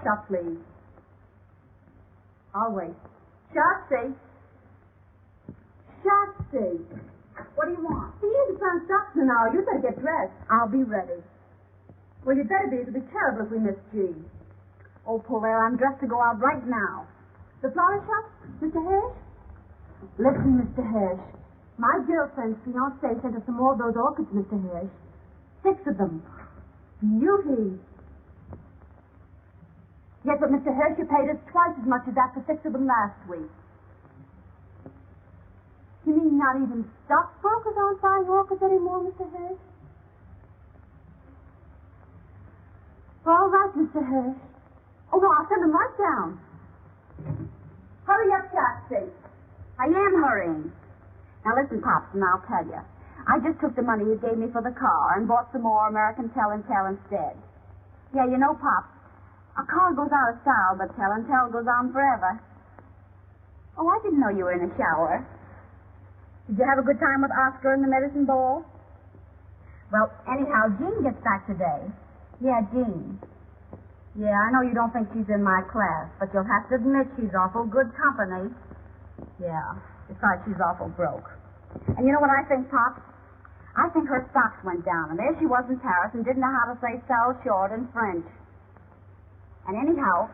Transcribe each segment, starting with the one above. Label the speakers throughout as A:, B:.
A: up, please. I'll wait. Schatze. Schatze. What do you want? He isn't found Schatze now. You better get dressed. I'll be ready. Well, you'd better be. It'll be terrible if we miss G. Oh, Polaire, I'm dressed to go out right now. The flower shop, Mr. Hirsch? Listen, Mr. Hirsch. My girlfriend's fiancé sent us some more of those orchids, Mr. Hirsch. 6 of them. Beauty. Yes, but Mr. Hirsch, you paid us twice as much as that for 6 of them last week. You mean not even stockbrokers aren't buying orchids anymore, Mr. Hirsch? All right, Mr. Hirsch. Oh, no, I'll send them right down. Hurry up, Schatze. I am hurrying. Now, listen, Pops, and I'll tell you. I just took the money you gave me for the car and bought some more American Tell and Tell instead. Yeah, you know, Pops, a car goes out of style, but Tell and Tell goes on forever. Oh, I didn't know you were in a shower. Did you have a good time with Oscar and the medicine ball? Well, anyhow, Jean gets back today. Yeah, Jean. Yeah, I know you don't think she's in my class, but you'll have to admit she's awful good company. Yeah, besides she's awful broke. And you know what I think, Pops? I think her stocks went down, and there she was in Paris and didn't know how to say sell short in French. And anyhow,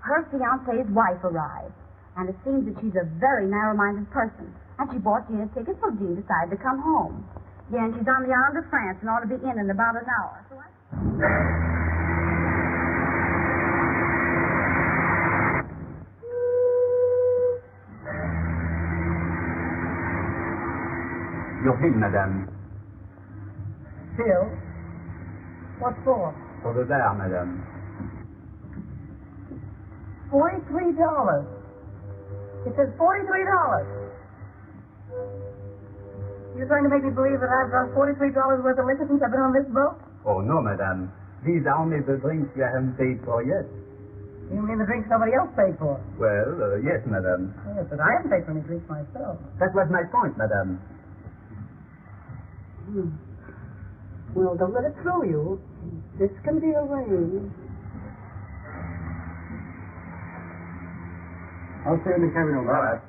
A: her fiancé's wife arrived, and it seems that she's a very narrow-minded person. And she bought Jean a ticket, so Jean decided to come home. Yeah, and she's on the island of France and ought to be in about an hour. So
B: Your bill, madame.
A: Bill? What for?
B: For the bar, madame.
A: $43. It says $43. You're going to make me believe that I've drunk $43 worth of liquor since I've been on this boat?
B: Oh, no, madame. These are only the drinks you haven't paid for yet.
A: You mean the drinks somebody else paid for?
B: Well, yes, madame.
A: Yes, but I haven't paid for any drinks myself.
B: That was my point, madame.
A: Well, don't let it throw you. This can be arranged.
B: I'll stay in the cabin all right.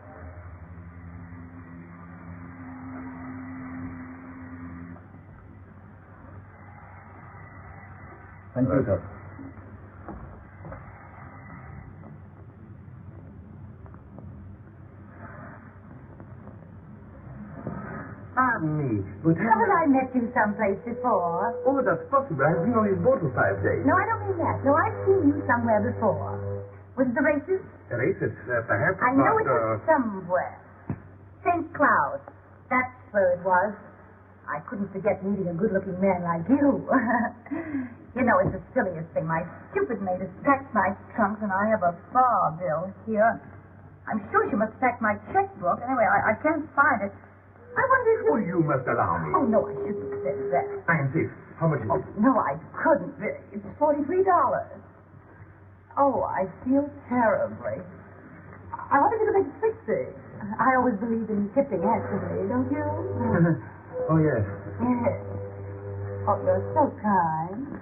B: Thank you, sir.
C: Pardon me, but
A: Haven't I met you someplace before?
C: Oh, that's possible. I've been on his boat for 5 days.
A: No, I don't mean that. No, I've seen you somewhere before. Was it the races?
C: The races, perhaps.
A: I know
C: but,
A: it was somewhere. St. Cloud. That's where it was. I couldn't forget meeting a good-looking man like you. You know, it's the silliest thing. My stupid maid has packed my trunks, and I have a bar bill here. I'm sure she must have packed my checkbook. Anyway, I can't find it. I wonder if you...
C: Oh, you must allow me.
A: Oh, no, I shouldn't have said that.
C: I insist. How much is it?
A: No, I couldn't. It's $43. Oh, I feel terribly. I wonder if you could make it 60. I always believe in tipping handsomely, don't you?
C: Oh, yes.
A: Yes. Oh, you're so kind.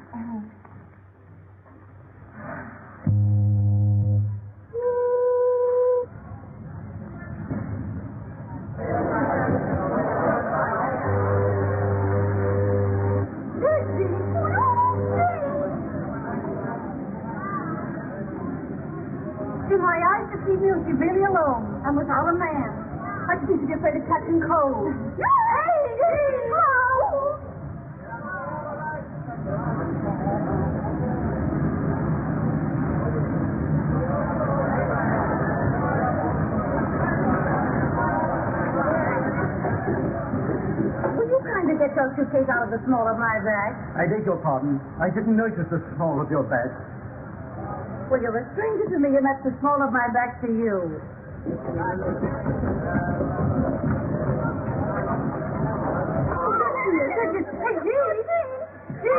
A: Is she really alone and without a man? I just need to be afraid of catching cold. Hey! Oh! Will you kindly get your suitcase out of the small of my bag?
B: I beg your pardon. I didn't notice the small of your bag.
A: Well, you're a stranger to me, and that's the small of my back to you. Hey, Gee,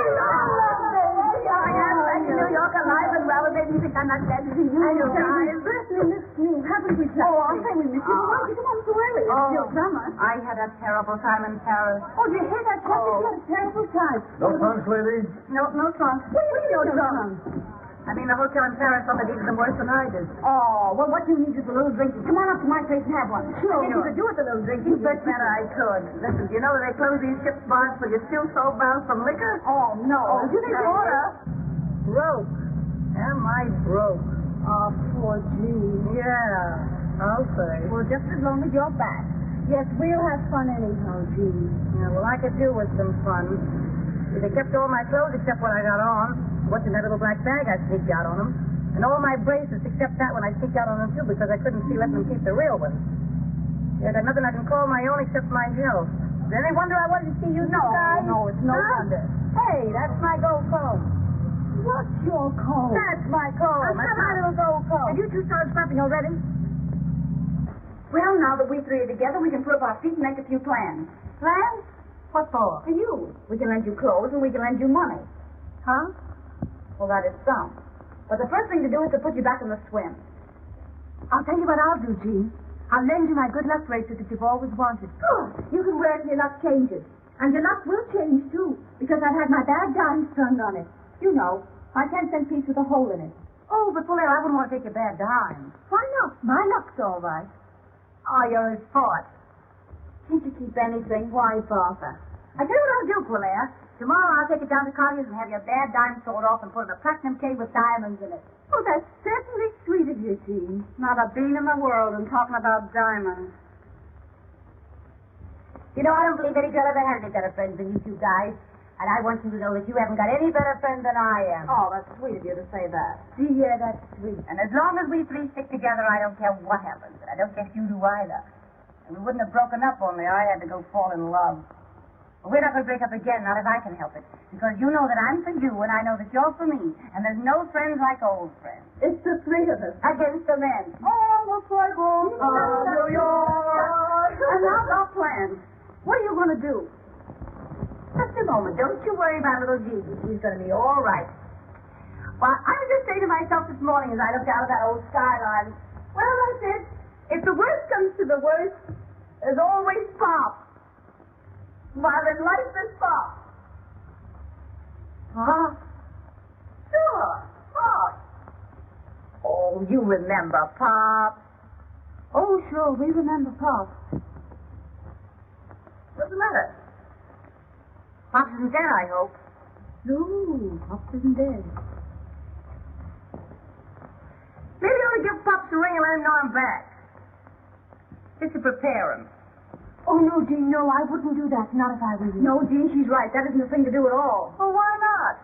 A: I am back in New York alive and well, and maybe you think I'm not glad to see you. I know, guys. We missed you, haven't we, Schatze? Oh, I'll say we missed you. Why did you come so early? It's still summer. I had a terrible time in Paris. Oh, did you hear that, Schatze? You had a terrible time.
B: No trunks, lady?
A: No trunk. What do you mean, no trunk? I mean, the hotel in Paris only needed them worse than I did. Oh, well, what you need is a little drinking. Come on up to my place and have one. Sure. I guess you could do with a little drinking. You bet I could. Listen, do you know that they close these ship bars so you're still so bound from liquor? Oh, no. Oh, do they order? Broke. Am I broke? Oh, poor Jean. Yeah, I'll say. Well, just as long as you're back. Yes, we'll have fun anyhow, Jean. Yeah, well, I could do with some fun. They kept all my clothes except what I got on. What's in that little black bag I sneaked out on them. And all my bracelets except that one I sneaked out on them, too, because I couldn't see letting them keep the real one. Yeah, there's nothing I can call my own except my health. Is there any wonder I wanted to see you guys? No, it's no wonder. Hey, that's my gold comb. What's your comb? That's my comb. That's my little gold comb. Have you two started scrapping already? Well, now that we three are together, we can put up our feet and make a few plans. Plans? What for? For you. We can lend you clothes and we can lend you money. Huh? Well, that is some. But the first thing to do is to put you back in the swim. I'll tell you what I'll do, Jean. I'll lend you my good luck bracelet that you've always wanted. Good. You can wear it till your luck changes. And your luck will change, too, because I've had my bad dimes turned on it. You know, my 10-cent piece with a hole in it. Oh, but Polaire, I wouldn't want to take your bad dimes. Why not? My luck's all right. Oh, you're his sport. Can't you keep anything? Why bother? I tell you what I'll do, Polaire. Tomorrow I'll take it down to Collier's and have your bad dimes sold off and put in a platinum cave with diamonds in it. Oh, that's certainly sweet of you, Jean. Not a bean in the world and talking about diamonds. You know, I don't believe any girl ever had any better friends than you two guys. And I want you to know that you haven't got any better friend than I am. Oh, that's sweet of you to say that. Yeah, that's sweet. And as long as we three stick together, I don't care what happens. I don't guess you do either. And we wouldn't have broken up only I had to go fall in love. But we're not going to break up again, not if I can help it. Because you know that I'm for you, and I know that you're for me. And there's no friends like old friends. It's the three of us. Against the men. Oh, looks like old New York. And now our plans. What are you going to do? Just a moment. Don't you worry about little Gigi. She's going to be all right. Well, I was just saying to myself this morning as I looked out of that old skyline, well, I said, if the worst comes to the worst, there's always Pop. While in life is Pop. Huh? Sure, Pop. Oh, you remember Pop. Oh, sure, we remember Pop. What's the matter? Pop isn't dead, I hope. No, Pop isn't dead. Maybe you ought to give Pops a ring and let him know I'm back. Just to prepare him. Oh, no, Jean, no, I wouldn't do that. Not if I were you. No, Jean, she's right. That isn't the thing to do at all. Well, why not?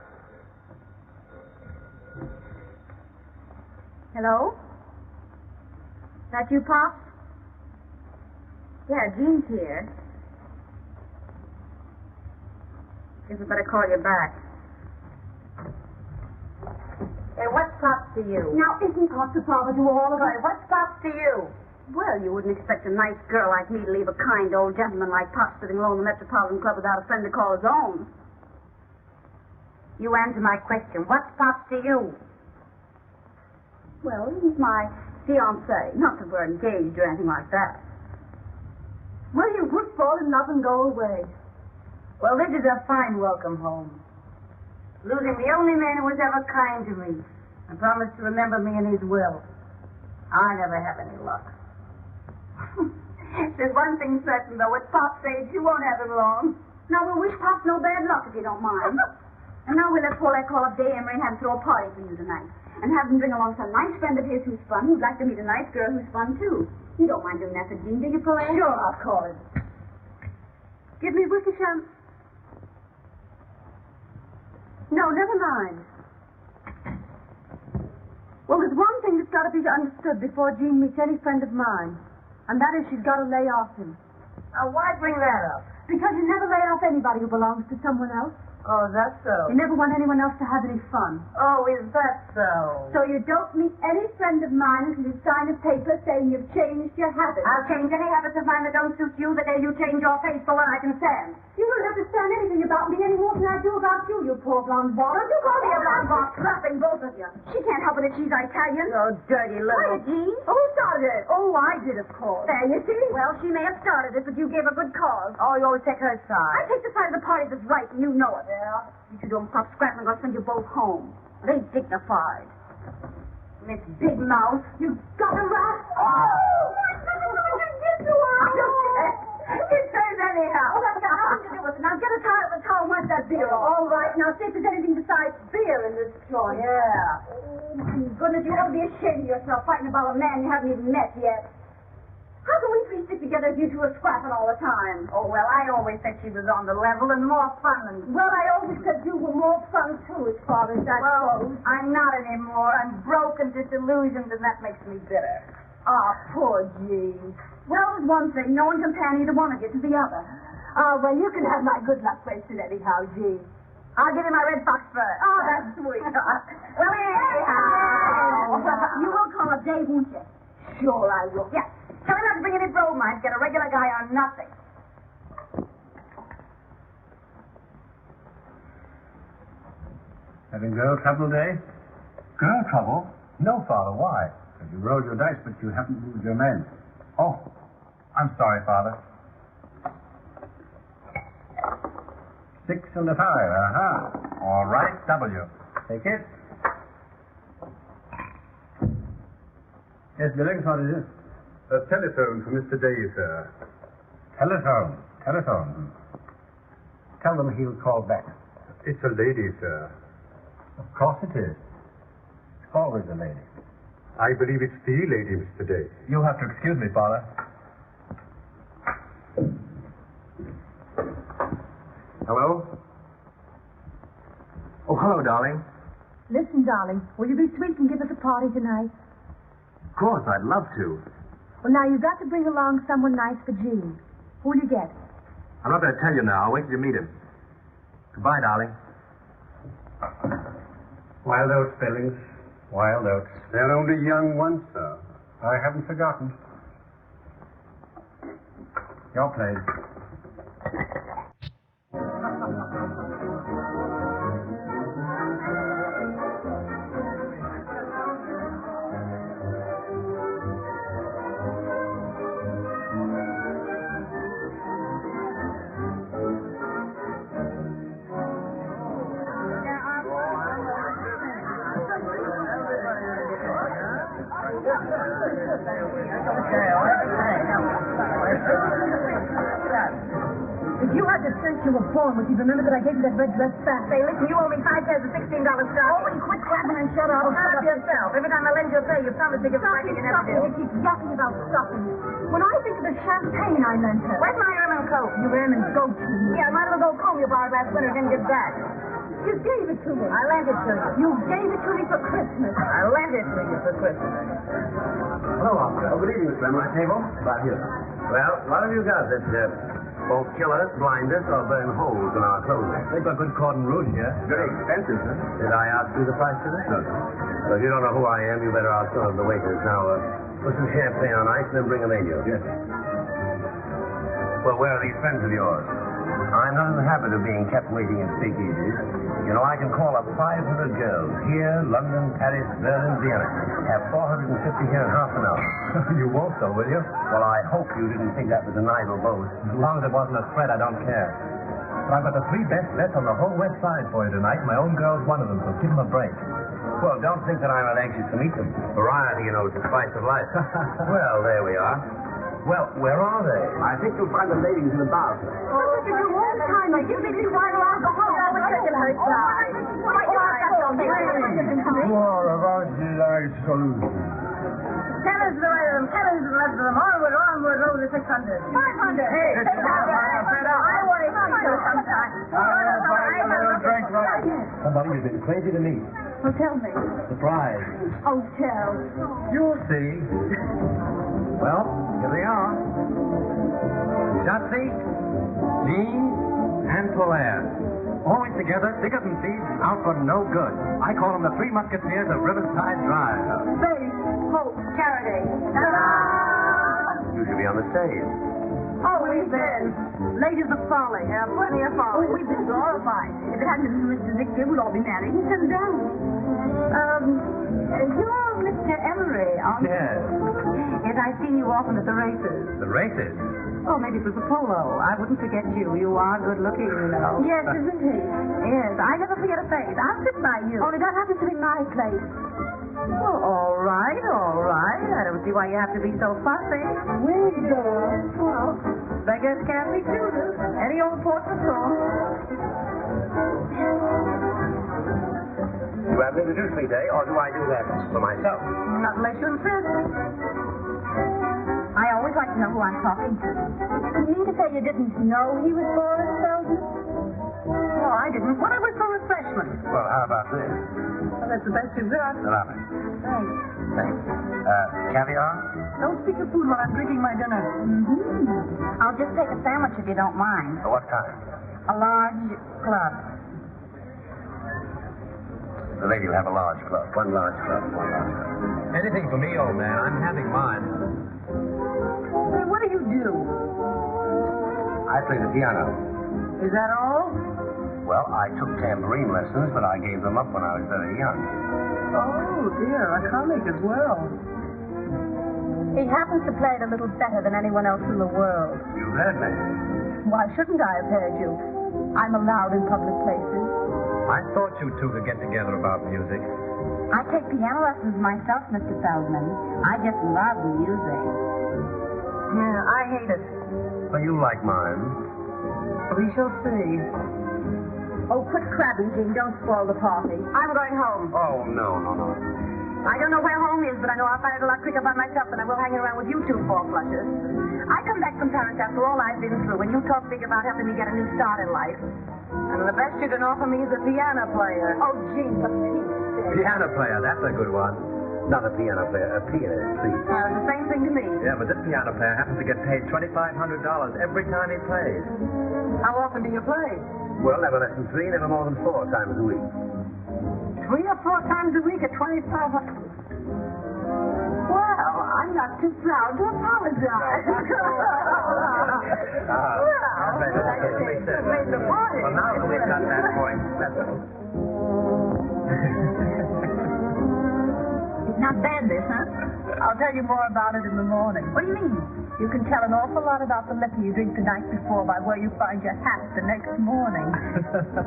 A: Hello? That you, Pop? Yeah, Jean's here. Guess I better call you back. Hey, what's Pops to you? Now, isn't Pops a father to all of us? What's Pops to you? Well, you wouldn't expect a nice girl like me to leave a kind old gentleman like Pops sitting alone in the Metropolitan Club without a friend to call his own. You answer my question. What's Pops to you? Well, he's my fiancé. Not that we're engaged or anything like that. Well, you would fall in love and go away. Well, this is a fine welcome home. Losing the only man who was ever kind to me and promised to remember me in his will. I never have any luck. There's one thing certain, though. With Pop's age, you won't have him long. Now, we'll wish Pop no bad luck, if you don't mind. And now we'll let Polaire call up Day Emery and have him throw a party for you tonight. And have him bring along some nice friend of his who's fun, who'd like to meet a nice girl who's fun, too. You don't mind doing that for Jean, do you, Polaire? Sure, of course. Give me a Wickersham. No, never mind. Well, there's one thing that's got to be understood before Jean meets any friend of mine, and that is she's got to lay off him. Now, why bring that up? Because you never lay off anybody who belongs to someone else. Oh, that's so. You never want anyone else to have any fun. Oh, is that so? So you don't meet any friend of mine until you sign a paper saying you've changed your habits. I'll change any habits of mine that don't suit you the day you change your face for one I can stand. You don't understand anything about me any more than I do about you, you poor blonde ball. Don't you call me a blonde ball, clapping both of you. She can't help it if she's Italian. Oh, dirty little. Jean? Who started it? Oh, I did, of course. There, you see? Well, she may have started it, but you gave a good cause. Oh, you always take her side. I take the side of the party that's right, and you know it. Yeah? If you don't stop scrapping, I'll send you both home. It ain't dignified. Miss Big Mouth. You got a rat? Oh, what did you do? It says anyhow. Oh, that's got nothing to do with it. Now get a tie of the towel and wipe that beer off. All right. Now see if there's anything besides beer in this joint. Yeah. Oh, my goodness, you ought to be ashamed of yourself fighting about a man you haven't even met yet. How can we three stick together if you two are scrapping all the time? Oh, well, I always said she was on the level and more fun than... Well, I always said you were more fun, too, as far as that goes. I'm not anymore. I'm broken, disillusioned, and that makes me bitter. Ah, poor Jean. Well, there's one thing. No one can pan either one of you to the other. Oh, well, you can have my good luck wasted anyhow, Jean. I'll give you my red fox fur. Oh, that's sweet. Well, anyhow. You will call up Dave, won't you? Sure I will. Yeah. Tell him not to bring any bromide. Get a regular guy on nothing.
C: Having girl trouble, Dave?
B: Girl trouble?
C: No, Father. Why? Because you rolled your dice, but you haven't moved your men.
B: Oh, I'm sorry, Father.
C: 6 and a 5. Aha.
B: All right, W.
C: Take it. Yes, Billings, what is it?
D: A telephone for Mr. Day, sir.
C: Telephone. Telephone. Tell them he'll call back.
D: It's a lady, sir.
C: Of course it is. It's always a lady.
D: I believe it's the lady, Mr. Day.
B: You'll have to excuse me, Father.
C: Hello?
B: Oh, hello, darling.
A: Listen, darling, will you be sweet and give us a party tonight?
B: Of course, I'd love to.
A: Well, now, you've got to bring along someone nice for Jean. Who'll you get?
B: I'm not going to tell you now. I'll wait till you meet him. Goodbye, darling.
D: Wild oats, Billings.
C: Wild oats.
D: They're only young ones, sir.
C: I haven't forgotten. Your place.
A: If you had the sense you were born with, you'd remember that I gave you that red dress back. Say, listen, you owe me 5 pairs of $16 stock. Oh, will you quit clapping and shut up? Shut up yourself. Every time I lend you a pay, you promise to give it back and you never do. You keep yapping about stuffing. When I think of the champagne I lent her. Where's my ermine coat? Your ermine goat cheese. Yeah, my little gold comb you borrowed last winter didn't get back. You gave it to me. I lent it to you. You gave it to me for Christmas. I lent it to you for Christmas.
C: Hello, officer. Oh, good evening, sir. My table? About here.
E: Well, what have you got that both kill us, blind us, or burn holes in our clothing?
B: They've got good cordon rouge here.
E: Very expensive, sir. Did I ask you the price of it? No. Well, if you don't know who I am, you better ask some of the waiters. Now, put some champagne on ice and then bring them in, you.
C: Yes.
E: Well, where are these friends of yours? I'm not in the habit of being kept waiting in speakeasies. You know, I can call up 500 girls here, London, Paris, Berlin, Vienna. Have 450 here in half an hour.
B: You won't, though, will you?
E: Well, I hope you didn't think that was an idle boast.
B: As long as it wasn't a threat, I don't care. But I've got the 3 best bets on the whole West Side for you tonight. My own girl's one of them, so give them a break.
E: Well, don't think that I'm not anxious to meet them. Variety, you know, is the spice of life. Well, there we are.
B: Well, where are they?
E: I think you'll find the ladies in the bar.
A: Oh, this is your own time. Like, you think you want alcohol? I would take it her side. Tell us the right of them. Tell us the left of them. Onward, onward, over the 600. 500. Hey, I want to see you sometime.
B: Somebody you've been crazy to meet.
A: Oh, tell me.
B: Surprise.
A: Oh, tell.
B: You'll see. Well, here they are. Schatze, Jean, and Polaire. Always together, thicker than thieves, out for no good. I call them the 3 Musketeers of Riverside Drive.
A: Faith, hope, charity. Ta-da!
E: You should be on the stage.
A: Oh, we've been. Ladies of Folly. Plenty of folly. Oh, we've been glorified. If it hadn't been for Mr. Nick, they would all be married and settled down. You're Mr. Emery, aren't you?
B: Yes.
A: Yes, I've seen you often at the races.
B: The races?
A: Oh, maybe it was a polo. I wouldn't forget you. You are good looking, you know. Yes, isn't he? Yes, I never forget a face. I'll sit by you. Only don't have to sit in my place. Well, all right. I don't see why you have to be so fussy. We do. Well, beggars can't be choosers. Any old portrait song.
E: You have to introduce me, Day, or do I do that for myself?
A: Not unless you insist. I always like to know who I'm talking to. You mean to say you didn't know he was Boris Feldman? No, I didn't. What I was for refreshment.
E: Well, how about this?
A: Well, that's the best you've got.
E: Allow me.
A: Thanks.
E: Thanks. Caviar?
A: Don't speak of food while I'm drinking my dinner. Mm-hmm. I'll just take a sandwich if you don't mind.
E: What kind?
A: A large club.
E: The lady will have a large club. One large club.
B: Anything for me, old man. I'm having mine.
A: Say, what do you do?
E: I play the piano.
A: Is that all?
E: Well, I took tambourine lessons, but I gave them up when I was very young.
A: Oh, dear, a comic as well. He happens to play it a little better than anyone else in the world.
E: You've heard me.
A: Why shouldn't I have heard you? I'm allowed in public places.
B: I thought you two could get together about music.
A: I take piano lessons myself, Mr. Feldman. I just love music. Yeah, I hate it.
E: Well, you like mine.
A: We shall see. Oh, quit crabbing, Jean. Don't spoil the party. I'm going home.
E: Oh, no.
A: I don't know where home is, but I know I'll find it a lot quicker by myself than I will hanging around with you two four-flushers. I come back from Paris after all I've been through, and you talk big about helping me get a new start in life. And the best you can offer me is a piano player. Oh, Jean, for Pete's sake.
B: Piano player, that's a good one.
E: Not a piano player, a pianist, please.
A: It's the same thing to me.
B: Yeah, but this piano player happens to get paid $2,500 every time he plays.
A: How often do you play?
E: Well, never less than 3, never more than 4 times a week.
A: 3 or 4 times a week at $2,500. Well, I'm not too proud to apologize. Made the party.
B: Well, now that we've got that point settled.
A: It's not bad, this, huh? I'll tell you more about it in the morning. What do you mean? You can tell an awful lot about the liquor you drink the night before by where you find your hat the next morning.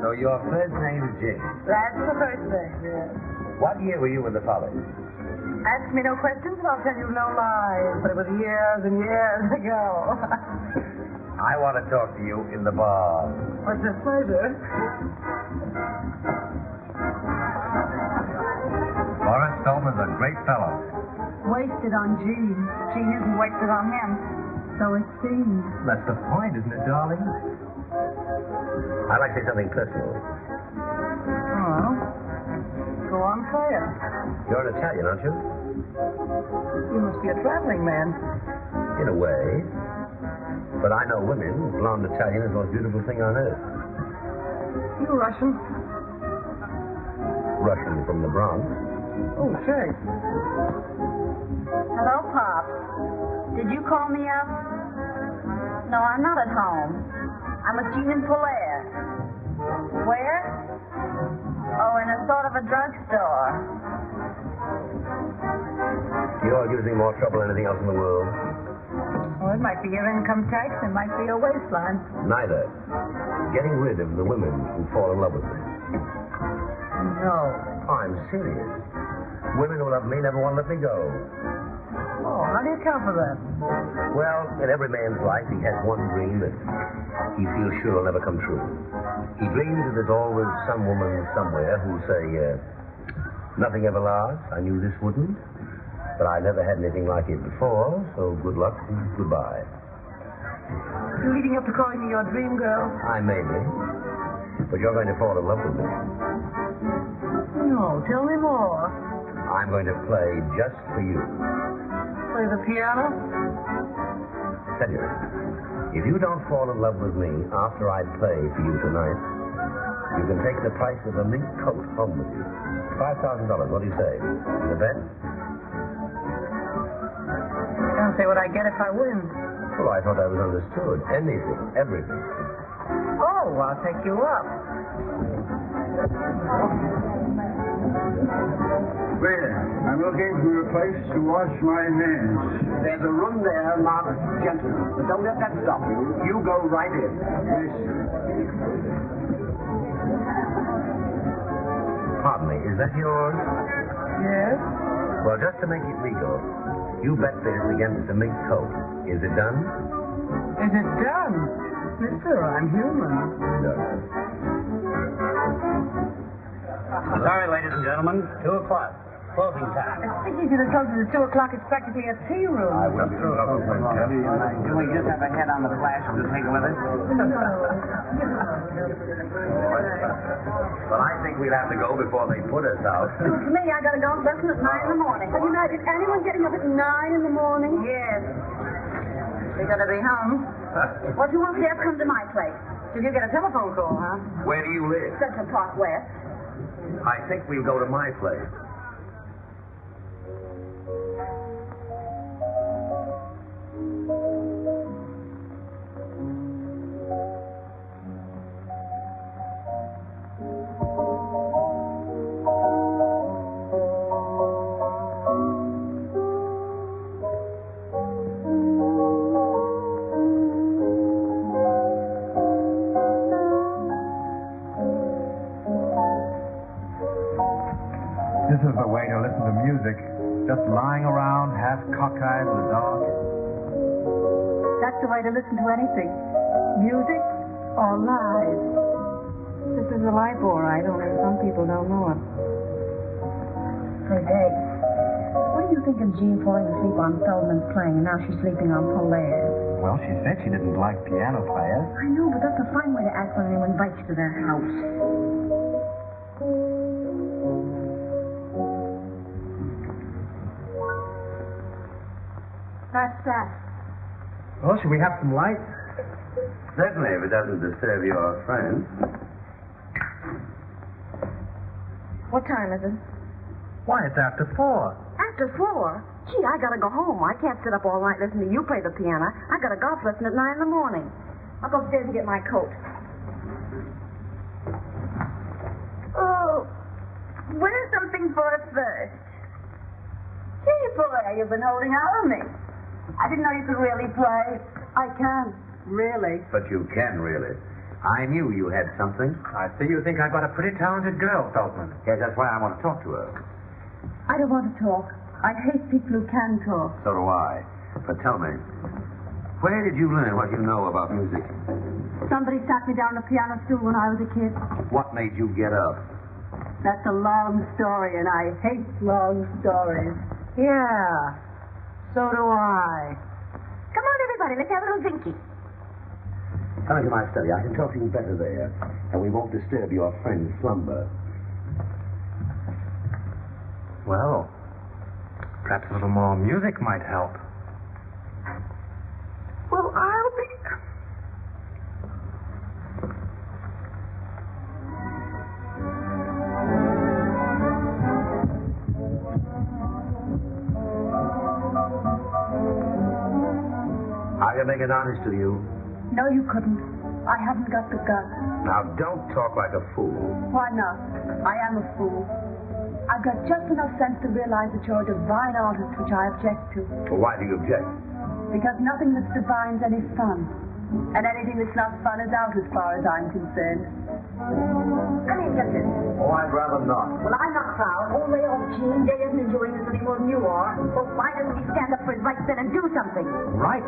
E: So your first name is Jane.
A: That's the first thing, yes.
E: What year were you in the Follies?
A: Ask me no questions and I'll tell you no lies. But it was years and years ago.
E: I want to talk to you in the bar.
A: What's a pleasure?
B: Boris Feldman's a great fellow.
A: Wasted on Jean. Jean isn't wasted on him. So it seems.
B: That's the point, isn't it, darling?
E: I'd like to say something personal.
A: Oh. Go on, say it.
E: You're an Italian, aren't you?
A: You must be a traveling man.
E: In a way. But I know women. Blonde Italian is the most beautiful thing on earth.
A: You Russian?
E: Russian from the Bronx.
A: Oh, say. Hello, Pop. Did you call me up? No, I'm not at home. I'm with Jean and Polaire. Where? Oh, in a sort of a drugstore.
E: Yours gives me more trouble than anything else in the world.
A: Well, it might be your income tax. It might be your waistline.
E: Neither. Getting rid of the women who fall in love with me.
A: No.
E: I'm serious. Women who love me never want to let me go.
A: Oh, how do you account for that?
E: Well, in every man's life, he has one dream that he feels sure will never come true. He dreams that there's always some woman somewhere who'll say, nothing ever lasts. I knew this wouldn't. But I never had anything like it before, so good luck and goodbye.
A: You're leading up to calling me your dream girl?
E: I may be. But you're going to fall in love with me.
A: No, tell me more.
E: I'm going to play just for you.
A: Play the piano?
E: Tell you, if you don't fall in love with me after I play for you tonight, you can take the price of a mink coat home with you. $5,000. What do you say? The bet?
A: Can't say what I get if I win.
E: Well, I thought I was understood. Anything, everything.
A: Oh, I'll take you up.
C: Waiter, I'm looking for a place to wash my hands.
F: There's a room there marked gentlemen, but don't let that stop you. You go right in.
C: Yes, sir.
E: Pardon me, is that yours?
A: Yes?
E: Well, just to make it legal, you bet this against the mink coat. Is it done?
G: Is it done? Mister, I'm human.
F: Sorry, ladies and gentlemen. 2 o'clock. Closing time.
G: I think you should have told us at 2 o'clock it's practically a tea room.
E: I will be through.
F: Do we just have a head on the flash to take with us?
E: Well, I think we'll have to go before they put us out.
A: To me, I gotta go lesson at 9 in the morning. Can you imagine anyone getting up at 9 in the morning?
G: Yes.
A: They gotta be home. Well, if you want to come to my place.
G: Did you get a telephone call, huh?
E: Where do you live?
A: Central Park West.
E: I think we'll go to my place.
B: This is the way to listen to music. Just lying around, half cockeyed in the dark.
A: That's the way to listen to anything. Music or lies.
G: This is a life, all right, only some people don't know it.
A: Say, Dave, what do you think of Jean falling asleep on Feldman's playing and now she's sleeping on Polaire?
B: Well, she said she didn't like piano players.
A: I know, but that's a fine way to act when anyone invites you to their house. That's that.
B: Well, should we have some light?
E: Certainly, if it doesn't disturb your friends.
A: What time is it?
B: Why, it's after 4.
A: After 4? Gee, I gotta go home. I can't sit up all night listening to you play the piano. I got a golf lesson at 9 in the morning. I'll go upstairs and get my coat. Oh, wear something for a first. Gee, Polaire, you've been holding out on me. I didn't know you could really play. I can, really.
E: But you can, really. I knew you had something.
B: I see you think I've got a pretty talented girl, Feldman.
E: Yes, that's why I want to talk to her.
A: I don't want to talk. I hate people who can talk.
E: So do I. But tell me, where did you learn what you know about music?
A: Somebody sat me down on a piano stool when I was a kid.
E: What made you get up?
A: That's a long story, and I hate long stories.
G: Yeah, so do I.
A: Come on, everybody, let's have a little drinky.
E: Come into my study. I can talk to you better there, and we won't disturb your friend's slumber.
B: Well, perhaps a little more music might help.
A: Well, I'll be...
E: I can make an artist of you.
A: No, you couldn't. I haven't got the guts.
E: Now, don't talk like a fool.
A: Why not? I am a fool. I've got just enough sense to realize that you're a divine artist, which I object to.
E: Well, why do you object?
A: Because nothing that's divine's any fun. And anything that's not fun is out as far as I'm concerned. Come in, Justin.
E: Oh, I'd rather not.
A: Well, I'm not proud. Oh, lay off, Gene. Day isn't enjoying this any more than you are. Well, why doesn't he stand up for his rights then and do something?
B: Rights?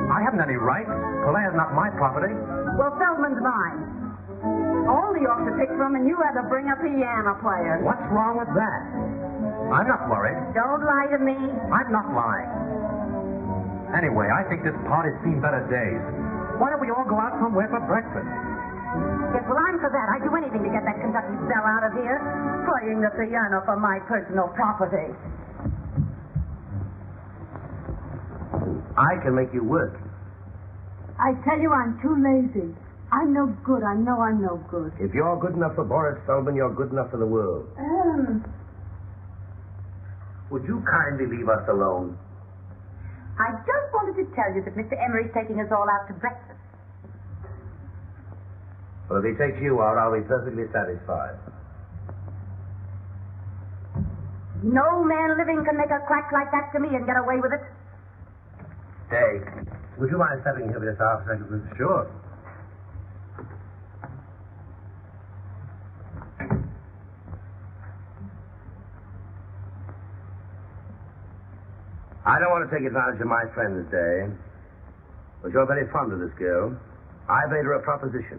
B: I haven't any rights. Polaire's not my property.
A: Well, Feldman's mine. Only ought to pick from, and you had to bring a piano player.
B: What's wrong with that? I'm not worried.
A: Don't lie to me.
B: I'm not lying. Anyway, I think this party's seen better days. Why don't we all go out somewhere for breakfast?
A: Yes, well, I'm for that. I'd do anything to get that Kentucky belle out of here. Playing the piano for my personal property.
E: I can make you work.
A: I tell you, I'm too lazy. I'm no good. I know I'm no good.
E: If you're good enough for Boris Feldman, you're good enough for the world. Would you kindly leave us alone?
A: I just wanted to tell you that Mr. Emery's taking us all out to breakfast.
E: Well, if he takes you out, I'll be perfectly satisfied.
A: No man living can make a crack like that to me and get away with it.
E: Hey, would you mind stepping here for just half a second?
B: Sure.
E: don't want to take advantage of my friend's day, but you're very fond of this girl. I made her a proposition.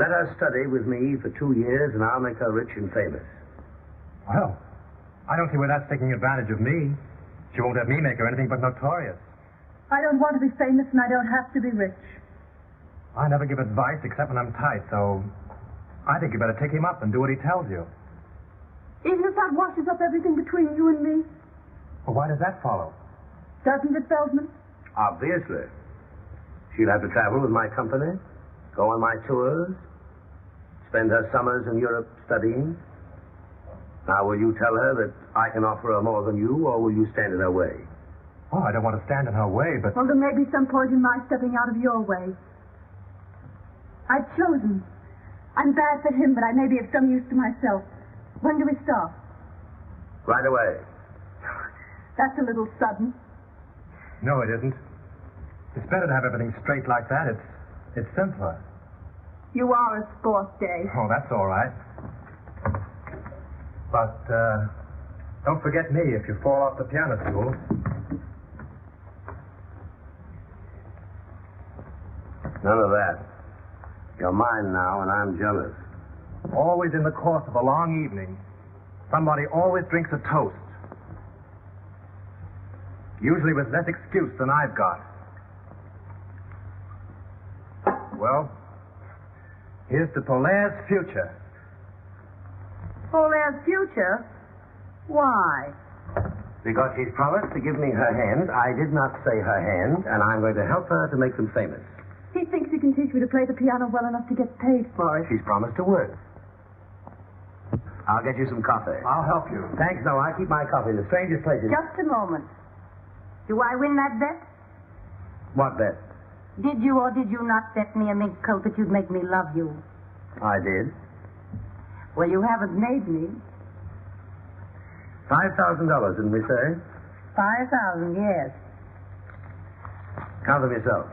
E: Let her study with me for 2 years, and I'll make her rich and famous.
B: Well, I don't see where that's taking advantage of me. She won't have me make her anything but notorious.
G: I don't want to be famous, and I don't have to be rich.
B: I never give advice except when I'm tight, so I think you better take him up and do what he tells you.
G: Even if that washes up everything between you and me,
B: Well, why does that follow?
G: doesn't it, Feldman?
E: Obviously. She'll have to travel with my company, go on my tours, spend her summers in Europe studying. Now, will you tell her that I can offer her more than you, or will you stand in her way?
B: Oh, I don't want to stand in her way, but...
G: Well, there may be some point in my stepping out of your way. I've chosen. I'm bad for him, but I may be of some use to myself. When do we start?
E: Right away.
G: That's a little sudden.
B: No, it isn't. It's better to have everything straight like that. It's simpler.
G: You are a sport, Dave.
B: Oh, that's all right. But, don't forget me if you fall off the piano stool.
E: None of that. You're mine now, and I'm jealous.
B: Always in the course of a long evening, somebody always drinks a toast. Usually with less excuse than I've got. Well, here's to Polaire's future.
G: Polaire's future? Why?
E: Because she's promised to give me her hand. I did not say her hand, and I'm going to help her to make them famous.
G: He thinks he can teach me to play the piano well enough to get paid for it.
E: She's promised to work. I'll get you some coffee.
B: I'll help you.
E: Thanks, no, I keep my coffee in the strangest places.
A: Just a moment. Do I win that bet?
E: What bet?
A: Did you or did you not bet me a mink coat that you'd make me love you?
E: I did.
A: Well, you haven't made me.
E: $5,000, didn't we say?
A: 5,000, yes.
E: Count them yourself.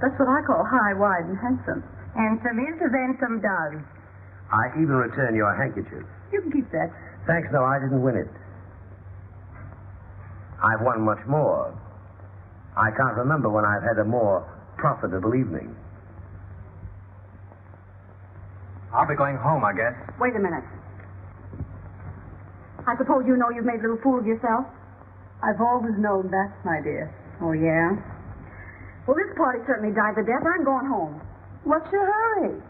G: That's what I call high, wide, and handsome.
A: Handsome is as handsome does.
E: I even return your handkerchief.
G: You can keep that.
E: Thanks, no, I didn't win it. I've won much more. I can't remember when I've had a more profitable evening.
B: I'll be going home, I guess.
A: Wait a minute. I suppose you know you've made a little fool of yourself?
G: I've always known that, my dear.
A: Oh, yeah? Well, this party certainly died the death. I'm going home.
G: What's your hurry?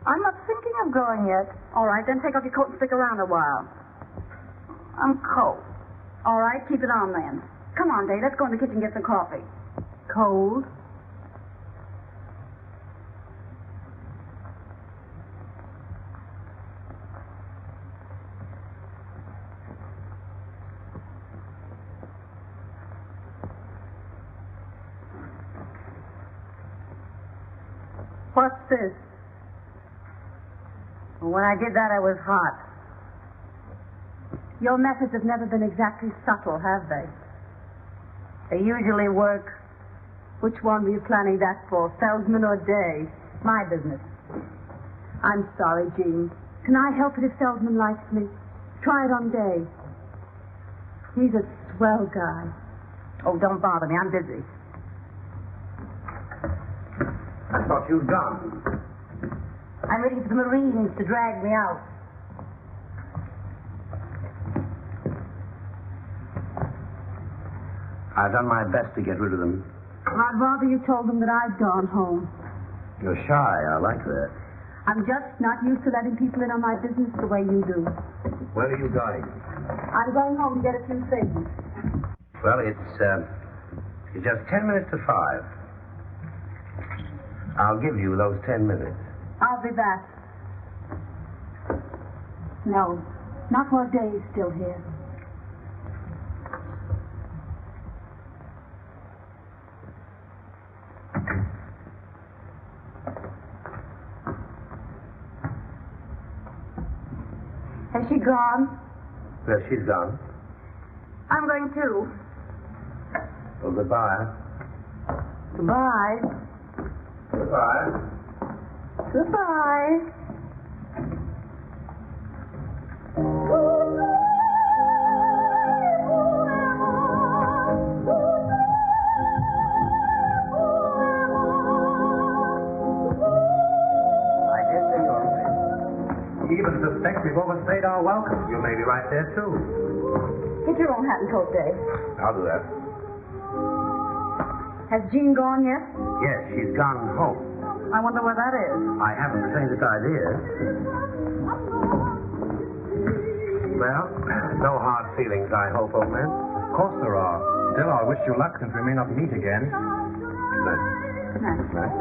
A: I'm not thinking of going yet. All right, then take off your coat and stick around a while. I'm cold. All right, keep it on then. Come on, Dave, let's go in the kitchen and get some coffee.
G: Cold? What's this?
A: When I did that, I was hot.
G: Your methods have never been exactly subtle, have they?
A: They usually work.
G: Which one were you planning that for, Feldman or Day?
A: My business.
G: I'm sorry, Jean. Can I help it if Feldman likes me? Try it on Day. He's a swell guy.
A: Oh, don't bother me. I'm busy.
E: I thought you'd gone.
A: I'm waiting for the Marines to drag me out.
E: I've done my best to get rid of them.
G: I'd rather you told them that I'd gone home.
E: You're shy. I like that.
G: I'm just not used to letting people in on my business the way you do.
E: Where are you going?
G: I'm going home to get a few things.
E: Well, it's just 10 minutes to 5. I'll give you those 10 minutes.
G: I'll be back. No, not while Dave's still here.
A: Has she gone?
E: Yes, she's gone.
A: I'm going too.
E: Well, goodbye.
A: Goodbye.
E: Goodbye.
A: Goodbye.
E: welcome. You may be right there, too.
A: Get your own hat and coat, Dave.
E: I'll do that.
A: Has Jean gone yet?
E: Yes, she's gone home.
A: I wonder where that is.
E: I haven't the faintest idea. Well, no hard feelings, I hope, old man.
B: Of course there are. Still, I wish you luck since we may not meet again.
E: Good night.
A: Good night.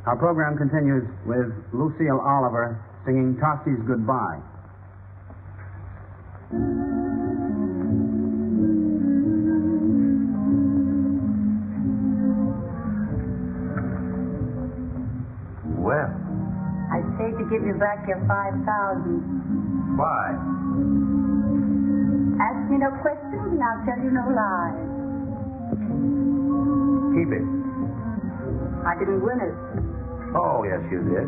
F: Our program continues with Lucille Oliver singing Tossie's Goodbye.
E: Well,
A: I say to give you back your 5,000.
E: why?
A: Ask me no questions and I'll tell you no lies.
E: Keep it.
A: I didn't win it.
E: Oh, yes, you did.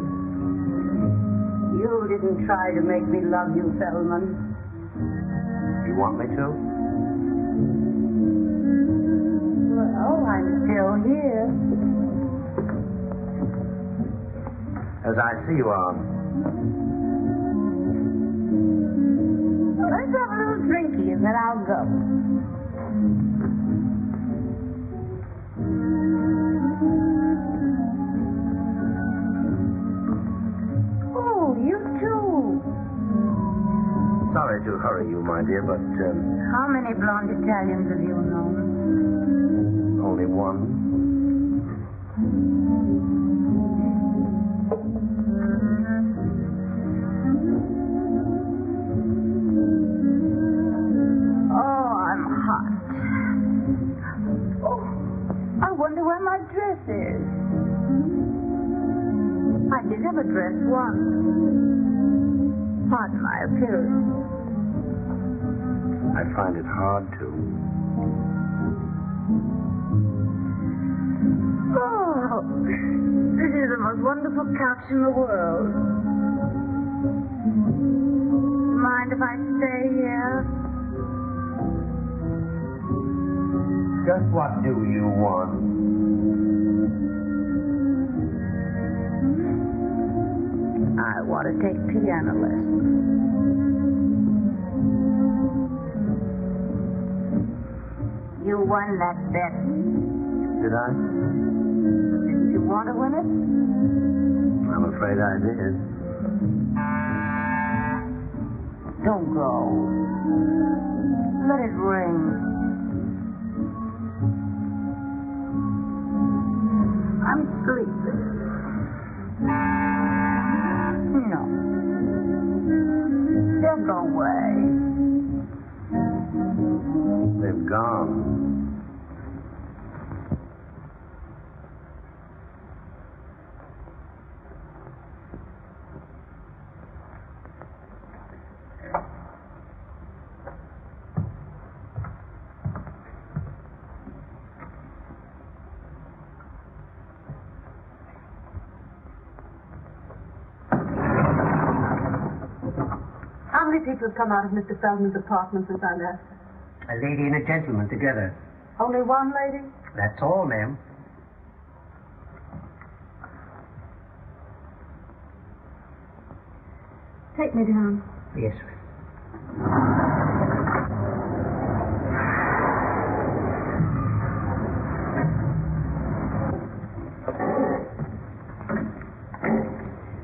A: You didn't try to make me love you, Feldman.
E: You want me to?
A: Well, I'm still here.
E: As I see you are.
A: Let's have a little drinky and then I'll go. Oh, you too.
E: Sorry to hurry you, my dear, but
A: How many blonde Italians have you known?
E: only one.
A: Oh, I'm hot. Oh, I wonder where my dress is. I did have a dress once. Pardon my appearance.
E: I find it hard to.
A: Oh, this is the most wonderful couch in the world. Mind if I stay here?
E: Just what do you want?
A: I want to take piano lessons. You won that bet.
E: Did I?
A: Didn't you want to win it?
E: I'm afraid I did.
A: Don't go. Let it ring. I'm sleepy. No. They'll go away.
E: They've gone.
G: How many people have come out of Mr. Feldman's apartment since I left?
F: A lady and a gentleman together.
G: Only one lady?
F: That's all, ma'am.
G: Take me down.
F: Yes, sir.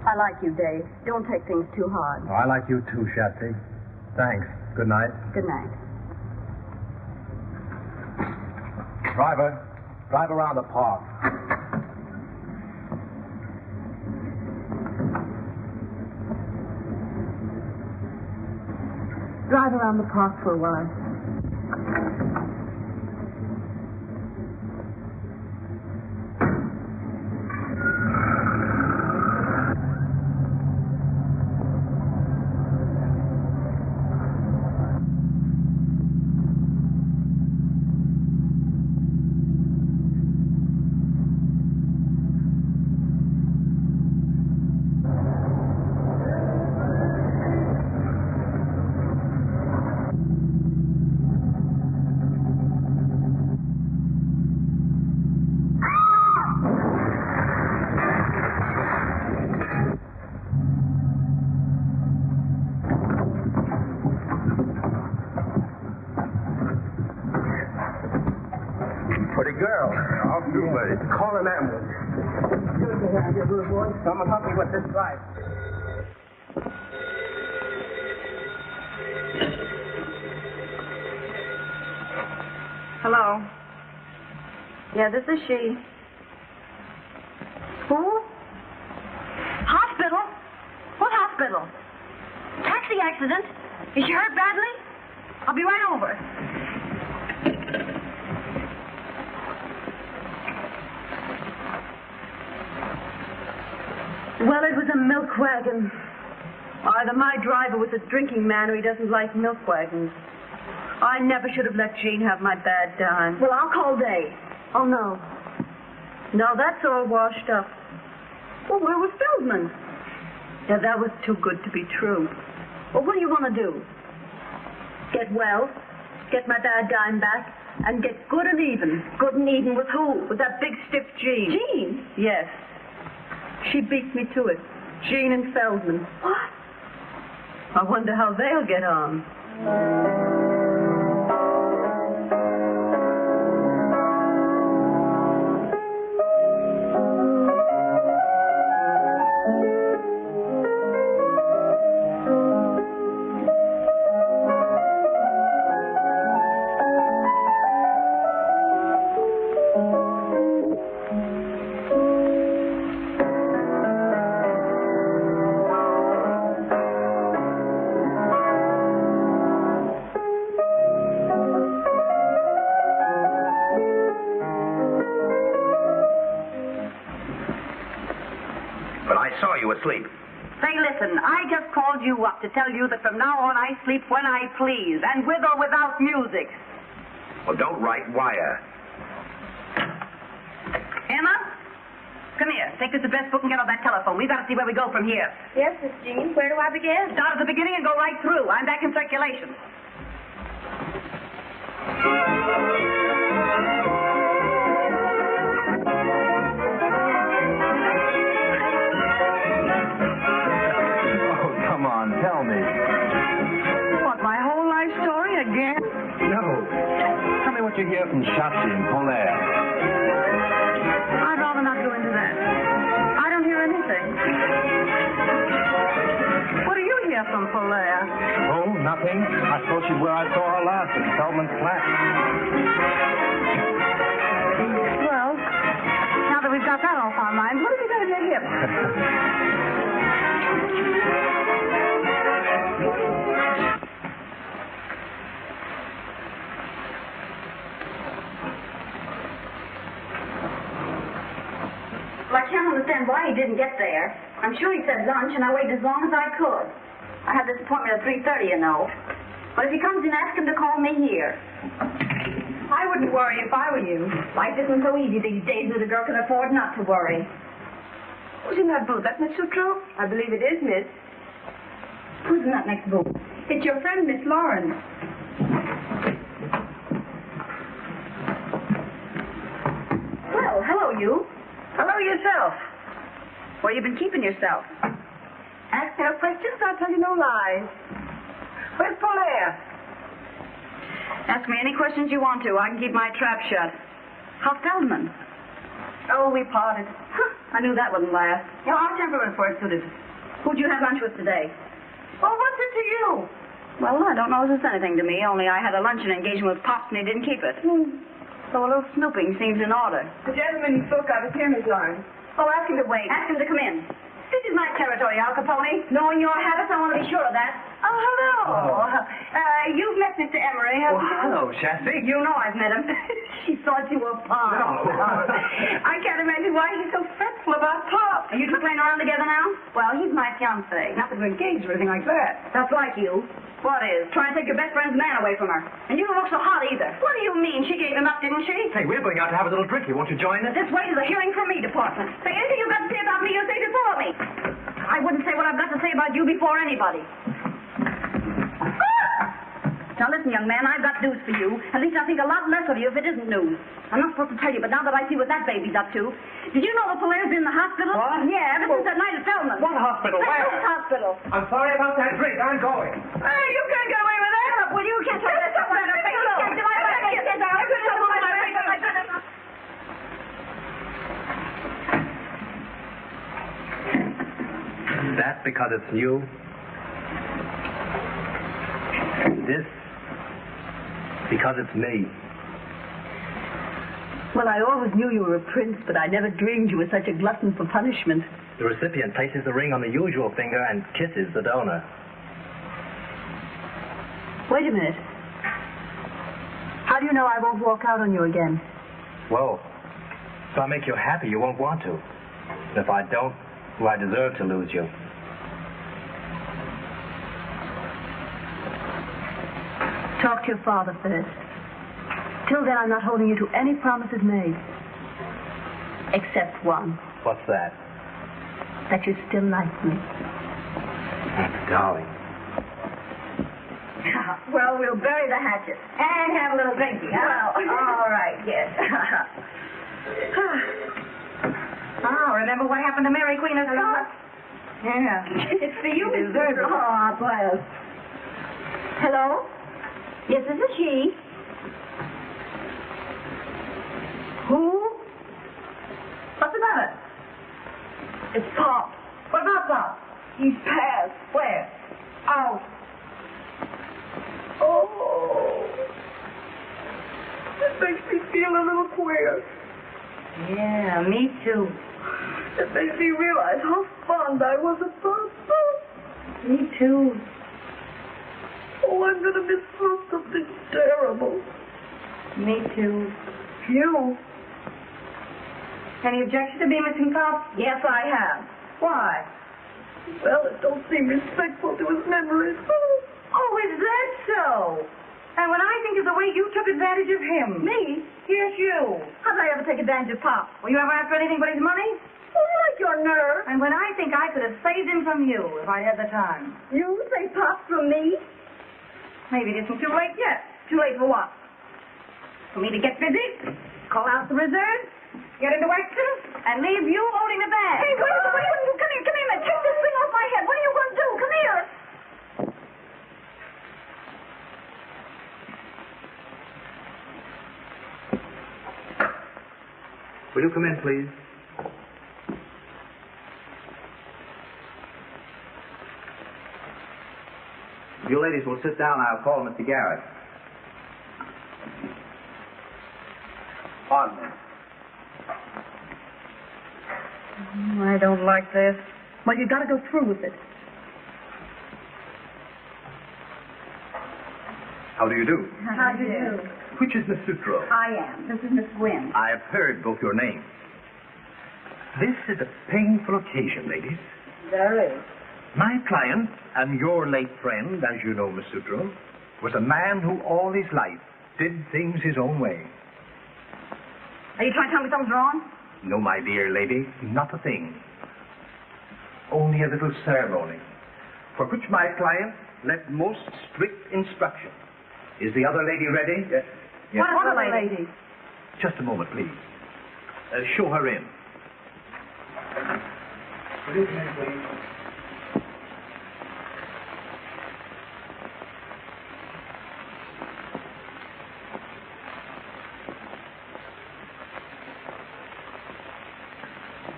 A: I like you, Dave. Don't take things too hard.
B: Oh, I like you too, Schatze. Thanks. Good night.
A: Good night.
B: Driver, drive around the park.
G: Drive around the park for a while.
C: Call an ambulance. Someone help me with this drive.
A: Hello. Yeah, this is she. Who? Hospital? What hospital? Taxi accident? Is she hurt badly? I'll be right over. Well, it was a milk wagon. Either my driver was a drinking man or he doesn't like milk wagons. I never should have let Jean have my bad dime. Well, I'll call Dave. Oh, no. No, that's all washed up. Well, where was Feldman? Yeah, that was too good to be true. Well, what do you want to do? Get well, get my bad dime back, and get good and even. Good and even with who? With that big stiff Jean. Jean? Yes. She beat me to it. Jean and Feldman. What? I wonder how they'll get on.
E: Asleep.
A: Say, listen, I just called you up to tell you that from now on I sleep when I please, and with or without music.
E: Well, don't write wire.
A: Emma, come here. Take this to best book and get on that telephone. We've got to see where we go from here.
G: Yes, Miss Jean. Where do I begin?
A: Start at the beginning and go right through. I'm back in circulation.
B: Tell me.
A: What, my whole life story again?
B: No. Tell me what you hear from Schatze and Polaire.
A: I'd rather not go into that. I don't hear anything. What do you hear from Polaire?
B: Oh, nothing. I suppose she's where I saw her last, at Feldman's flat.
A: Well, now that we've got that off our minds, what are we going to do here? Well, I can't understand why he didn't get there. I'm sure he said lunch, and I waited as long as I could. I had this appointment at 3:30, you know. But if he comes in, ask him to call me here. I wouldn't worry if I were you. Life isn't so easy these days that a girl can afford not to worry. Who's in that booth? That Miss Sutro? I believe it is, Miss. Who's in that next booth? It's your friend, Miss Lawrence. Well, hello, you. Hello yourself. Where you been keeping yourself? Ask no questions, I'll tell you no lies. Where's Polaire? Ask me any questions you want to. I can keep my trap shut. How's Feldman? Oh, we parted. Huh, I knew that wouldn't last. You know, our temperament for it suited. Who'd you have lunch with today? Well, what's it to you? Well, I don't know if it's anything to me, only I had a luncheon engagement with Pops and he didn't keep it. So a little snooping seems in order.
G: The gentleman you spoke of is here, Miss Lawrence.
A: Oh, ask him to wait. Ask him to come in. This is my territory, Al Capone. Knowing your habits, I want to be sure of that. Oh, hello. You've met Mr. Emery, haven't you?
B: Hello, Schatze.
A: You know I've met him. She thought you were Pop.
B: No.
A: I can't imagine why he's so fretful about Pop. Are you two playing around together now? Well, he's my fiancé. Not that we're engaged or anything like that. That's like you. What is? Trying to take your best friend's man away from her. And you don't look so hot either. What do you mean? She gave him up, didn't she?
B: Hey, we're going out to have a little drink. You want to join us?
A: This way to the hearing from me department. Say anything you've got to say about me, you say before me. I wouldn't say what I've got to say about you before anybody. Now listen, young man, I've got news for you. At least I think a lot less of you if it isn't news. I'm not supposed to tell you, but now that I see what that baby's up to. Did you know that Polaire's been in the hospital?
B: What?
A: Yeah, ever since that night at Feldman.
B: What hospital?
A: That
B: Where?
A: hospital.
B: I'm sorry about that drink. I'm going.
A: Hey, you can't get away with that. Well, you can't tell this up on her face. You can't do my face.
B: That because it's new. This because it's me.
A: Well, I always knew you were a prince, but I never dreamed you were such a glutton for punishment.
B: The recipient places the ring on the usual finger and kisses the donor.
A: Wait a minute. How do you know I won't walk out on you again?
B: Whoa. If I make you happy, you won't want to. And if I don't, well, I deserve to lose you.
A: Talk to your father first. Till then, I'm not holding you to any promises made. Except one.
B: What's that?
A: That you still like me.
B: Darling.
H: Well, we'll bury the hatchet and have a little drinky, huh? Well, all right, yes. Oh, remember what happened to Mary Queen of Scots? Yeah. It's for you, Miss Gerber. Oh, well. Hello? Yes, this is she. Who? What's the matter? It's Pop. What about Pop? He's passed. Where? Out. Oh. It makes me feel a little queer. Yeah, me too. It makes me realize how fond I was of Pop. Me too. Oh, I'm going to miss something terrible. Me too. You? Any objection to me missing Pop? Yes, I have. Why? Well, it don't seem respectful to his memory. Oh, is that so? And when I think of the way you took advantage of him. Me? Yes, you. How did I ever take advantage of Pop? Were you ever after anything but his money? Oh, you like your nerve. And when I think I could have saved him from you if I had the time. You save Pop from me? Maybe it isn't too late yet. Too late for what? For me to get busy, call out the reserves, get into extras, and leave you holding the bag. Hey, wait, come here, man. Take this thing off my head. What are you going to do? Come here.
B: Will you come in, please? You ladies will sit down. I'll call Mr. Garrett. On then.
A: I don't like this. Well, you've got to go through with it.
E: How do you do?
H: How do you do?
E: Which is Miss Sutro?
H: I am. This is Miss Gwynn.
E: I've heard both your names. This is a painful occasion, ladies.
H: There is.
E: My client and your late friend, as you know, Miss Sutro, was a man who all his life did things his own way.
H: Are you trying to tell me something's wrong?
E: No, my dear lady, not a thing. Only a little ceremony, for which my client left most strict instruction. Is the other lady ready? Yes.
H: What other lady?
E: Just a moment, please. Show her in. Will you come in, please?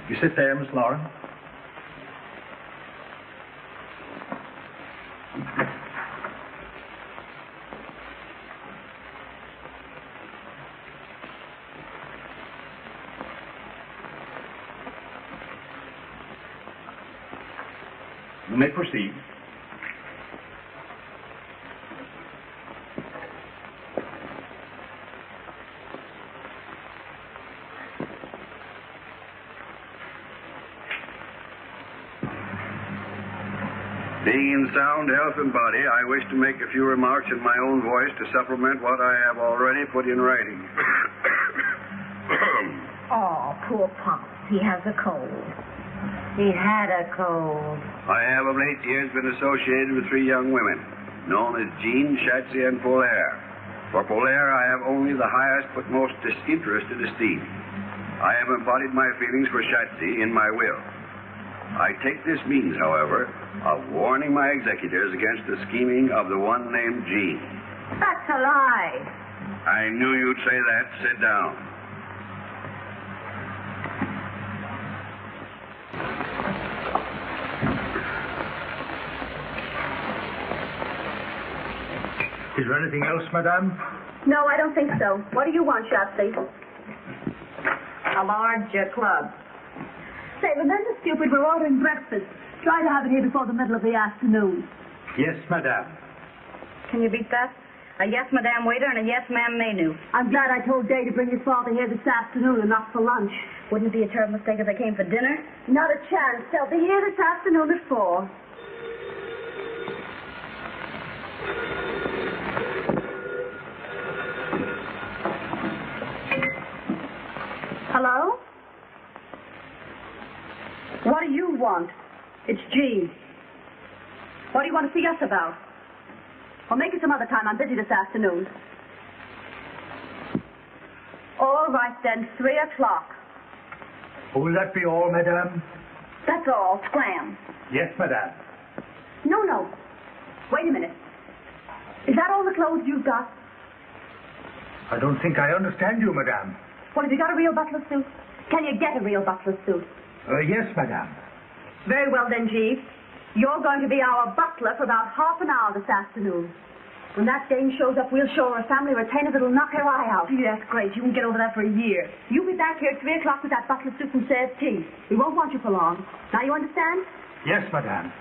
E: You sit there, Miss Lauren. You may proceed.
C: Being in sound health and body, I wish to make a few remarks in my own voice to supplement what I have already put in writing.
H: Oh, poor Pop. He has a cold. He had a cold.
C: I have of late years been associated with three young women, known as Jean, Schatze, and Polaire. For Polaire, I have only the highest but most disinterested esteem. I have embodied my feelings for Schatze in my will. I take this means, however, of warning my executors against the scheming of the one named Jean.
H: That's a lie.
C: I knew you'd say that. Sit down.
I: Is there anything else, madame?
A: No, I don't think so. What do you want, Schatze?
H: A large club.
G: Say, remember, stupid, we're ordering breakfast. Try to have it here before the middle of the afternoon.
I: Yes, madame.
H: Can you beat that? A yes, madame waiter and a yes, ma'am menu.
G: I'm glad I told Day to bring his father here this afternoon and not for lunch.
H: Wouldn't it be a terrible mistake if they came for dinner?
A: Not a chance. They'll be here this afternoon at 4. Hello? What do you want? It's Jean. What do you want to see us about? Well, make it some other time. I'm busy this afternoon. All right, then. 3 o'clock.
I: Will that be all, madame?
A: That's all. Scram.
I: Yes, madame.
A: No. Wait a minute. Is that all the clothes you've got?
I: I don't think I understand you, madame.
A: Well, have you got a real butler suit? Can you get a real butler suit?
I: Yes, madame.
A: Very well, then, Jeeves. You're going to be our butler for about half an hour this afternoon. When that dame shows up, we'll show her a family retainer that'll knock her eye out. Gee, that's great. You can get over that for a year. You'll be back here at 3 o'clock with that butler suit and serve tea. We won't want you for long. Now you understand?
I: Yes, madame.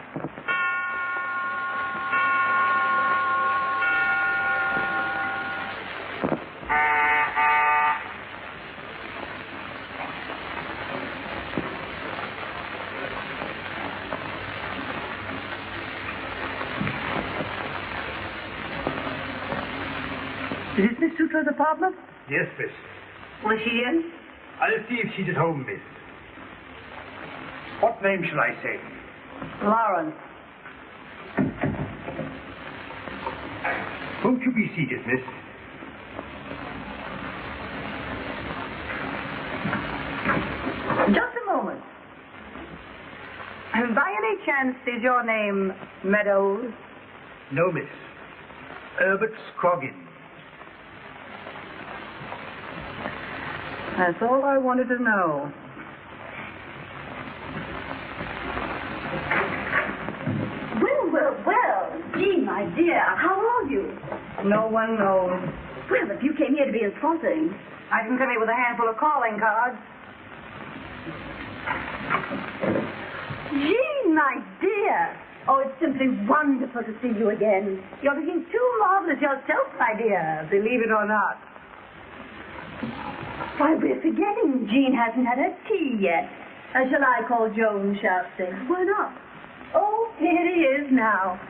G: Is this Miss Sutro's apartment?
I: Yes, miss.
H: Was she in?
I: I'll see if she's at home, miss. What name shall I say?
H: Lawrence.
I: Won't you be seated, miss?
H: Just a moment. By any chance, is your name Meadows?
I: No, miss. Herbert Scroggins.
H: That's all I wanted to know.
A: Well. Gee, my dear, how are you?
H: No one knows.
A: Well, if you came here to be insulting.
H: I didn't come here with a handful of calling cards.
A: Gee, my dear. Oh, it's simply wonderful to see you again. You're looking too marvelous yourself, my dear.
H: Believe it or not.
A: Why, we're forgetting Jean hasn't had her tea yet. Shall I call Joan, Schatze? Why not? Oh, here he is now.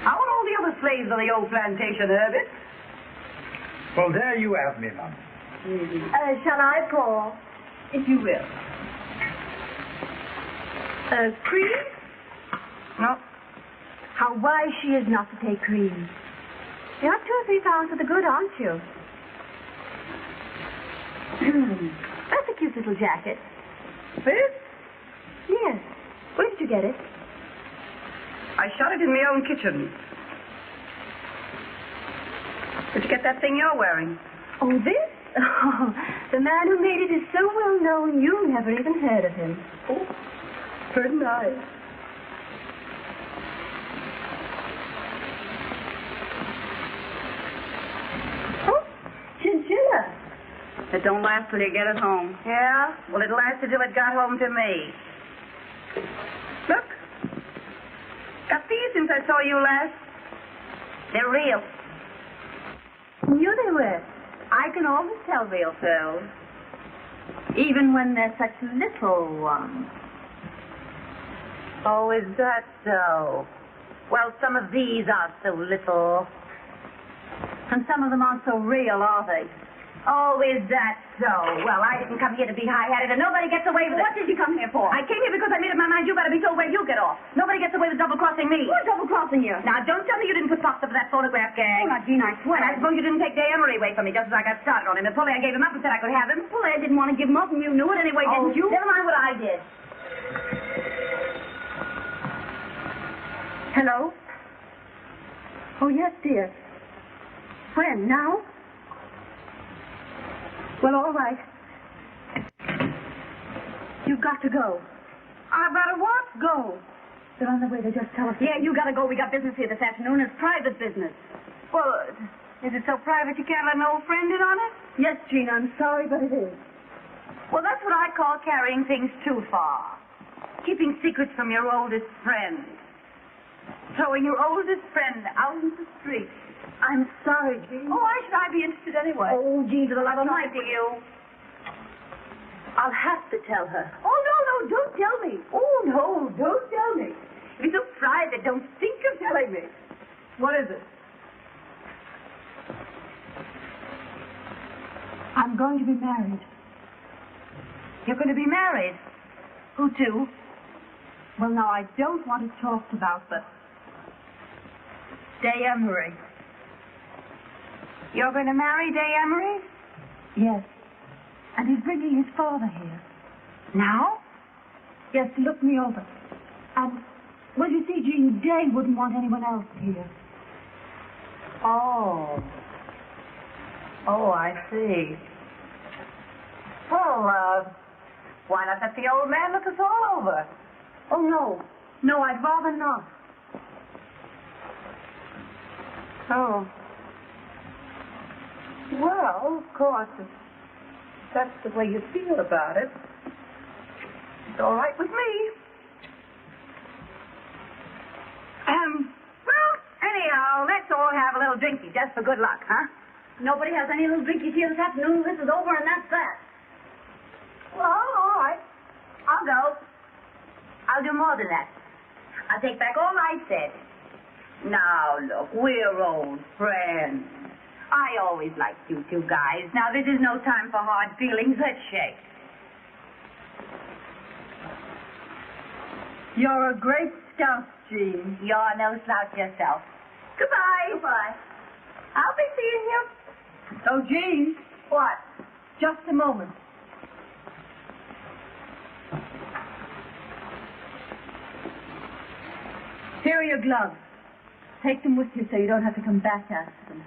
H: How are all the other slaves on the old plantation, Herbert?
I: Well, there you have me, ma'am.
A: Shall I call?
H: If you will.
A: Cream?
H: No.
A: How wise she is not to take cream. You're 2 or 3 pounds for the good, aren't you? That's a cute little jacket.
H: This?
A: Yes. Where did you get it?
H: I shot it in my own kitchen. Did you get that thing you're wearing?
A: Oh, this? Oh, the man who made it is so well known you never even heard of him.
H: Oh, very nice.
A: Oh, chinchilla.
H: It don't last till you get it home. Yeah? Well, it lasted till it got home to me. Look. Got these since I saw you last. They're real.
A: Knew they were. I can always tell real pearls. Even when they're such little ones.
H: Oh, is that so? Well, some of these are so little.
A: And some of them aren't so real, are they?
H: Oh, is that so? Well, I didn't come here to be high-hatted, and nobody gets away with it.
A: What did you come here for?
H: I came here because I made up my mind you better be told where you get off. Nobody gets away with double-crossing me.
A: Who's double-crossing you?
H: Now, don't tell me you didn't put pops up for that photograph gang.
A: Oh, now, Jean, I swear.
H: And I suppose you didn't take Day Emery away from me just as I got started on him. And Polaire gave him up and said I could have him.
A: Polaire didn't want to give him up, and you knew it anyway, didn't you?
H: Never mind what I did.
A: Hello? Oh, yes, dear. When? Now? Well, all right. You've got to go. I better what? Go.
G: They're on their way. They just telephoned.
A: Yeah, you gotta go. We got business here this afternoon. It's private business. Well, is it so private you can't let an old friend in on it?
G: Yes, Gene, I'm sorry, but it is.
A: Well, that's what I call carrying things too far. Keeping secrets from your oldest friend. Throwing your oldest friend out into the street.
G: I'm sorry, Gene.
A: Oh, why should I be interested anyway?
G: Oh, Gene, for the love of
A: Night to you.
G: I'll have to tell her.
A: Oh, no, don't tell me. Oh, no, don't tell me. If it's so private, don't think of telling me. What is it?
G: I'm going to be married.
A: You're going to be married? Who to?
G: Well, now, I don't want it talked about, but...
A: Day Emery. You're going to marry Day Emery?
G: Yes. And he's bringing his father here.
A: Now?
G: Yes, to look me over. And, well, you see, Jean, Day wouldn't want anyone else here.
A: Oh. Oh, I see. Well, why not let the old man look us all over?
G: Oh, no. No, I'd rather not.
A: Oh. Well, of course, if that's the way you feel about it, it's all right with me. Well, anyhow, let's all have a little drinky just for good luck, huh? Nobody has any little drinkies here this afternoon. This is over, and that's that. Well, all right. I'll go. I'll do more than that. I'll take back all I said. Now, look, we're old friends. I always liked you two guys. Now, this is no time for hard feelings. Let's shake.
G: You're a great scout, Jean.
A: You're no slouch yourself. Goodbye.
G: Goodbye.
A: I'll be seeing you.
G: Oh, Jean.
A: What?
G: Just a moment. Here are your gloves. Take them with you so you don't have to come back after them.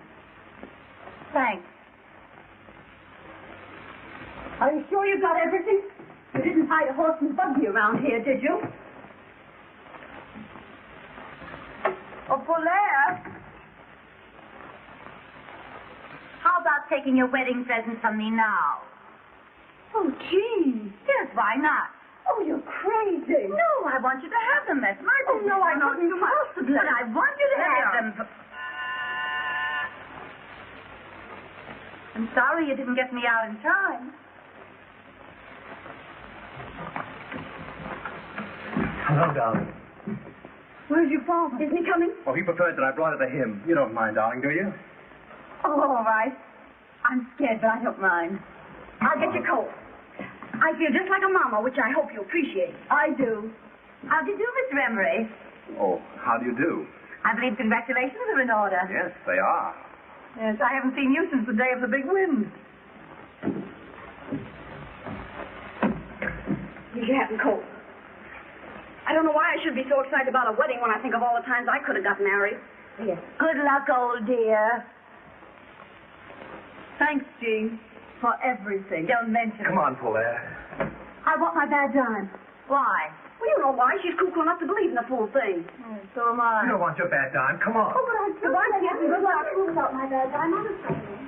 A: Thanks.
G: Are you sure you got everything? You didn't hide a horse and buggy around here, did you?
A: Oh, Polaire. How about taking your wedding present from me now?
G: Oh, Jean.
A: Yes, why not?
G: Oh, you're crazy.
A: No, I want you to have them. That's my business.
G: Oh, no, I couldn't possibly.
A: But I want you to have them. I'm sorry you didn't get me out in time.
E: Hello, darling.
G: Where's your father? Isn't he coming?
B: Oh, he preferred that I brought it to him. You don't mind, darling, do you?
G: Oh, all right. I'm scared, but I don't mind.
A: I'll get your coat. I feel just like a mama, which I hope you appreciate.
G: I do.
A: How do you do, Mr. Emery?
B: Oh, how do you do?
A: I believe congratulations are in order.
B: Yes, they are.
A: Yes, I haven't seen you since the day of the big wind. Here's your hat and coat. I don't know why I should be so excited about a wedding when I think of all the times I could have got married.
G: Yes.
A: Good luck, old dear.
G: Thanks, Jean, for everything.
A: Don't mention
B: Come
A: it.
B: on, Polaire.
G: I want my badge on.
A: Why?
H: Well, you know why. She's cuckoo enough to believe in the full thing.
A: So am I.
B: You don't want your bad dime. Come on.
G: Oh, but I still want to get good luck without my badge. I'm understanding.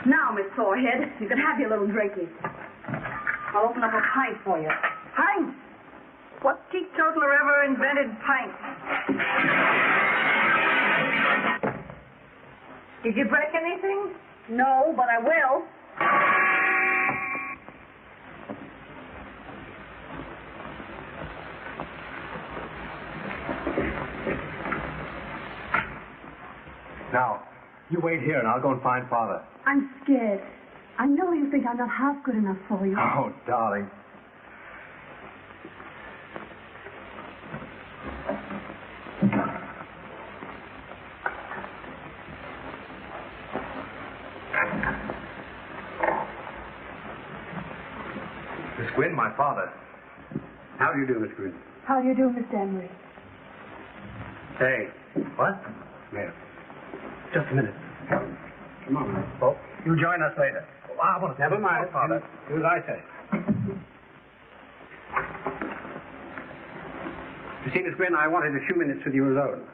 H: Now, Miss Sorehead, you can have your little drinky. I'll open up a pint for you.
A: Pint? What teetotaler ever invented pint? Did you break anything?
H: No, but I will.
B: Now, you wait here and I'll go and find Father.
G: I'm scared. I know you think I'm not half good enough for you.
B: Oh, darling. Miss Gwynn, my father.
D: How do you do, Miss Green?
G: How do you do, Mr. Emery?
D: Hey.
B: What?
D: Yes.
B: Just a minute.
D: Come on.
B: Oh, you join us later. Oh, I want to...
D: Never mind.
B: Father.
D: Do as I say. see, Miss Gwynn, I wanted a few minutes with you alone.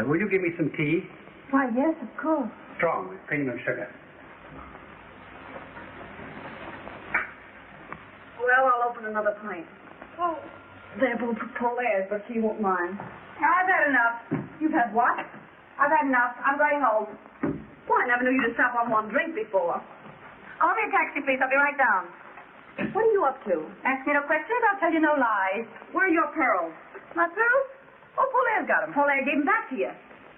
D: Will you give me some tea?
G: Why, yes, of course.
D: Strong, with cream and sugar.
A: Well, I'll open another pint. Oh, they're both Polaire's, but she won't mind.
H: I've had enough. You've had what? I've had enough. I'm going home.
A: Well, I never knew you to stop on one drink before.
H: Call me a taxi, please. I'll be right down.
A: What are you up to?
H: Ask me no questions. I'll tell you no lies.
A: Where are your pearls?
H: My pearls? Oh, Polaire's got them.
A: Polaire gave them back to you.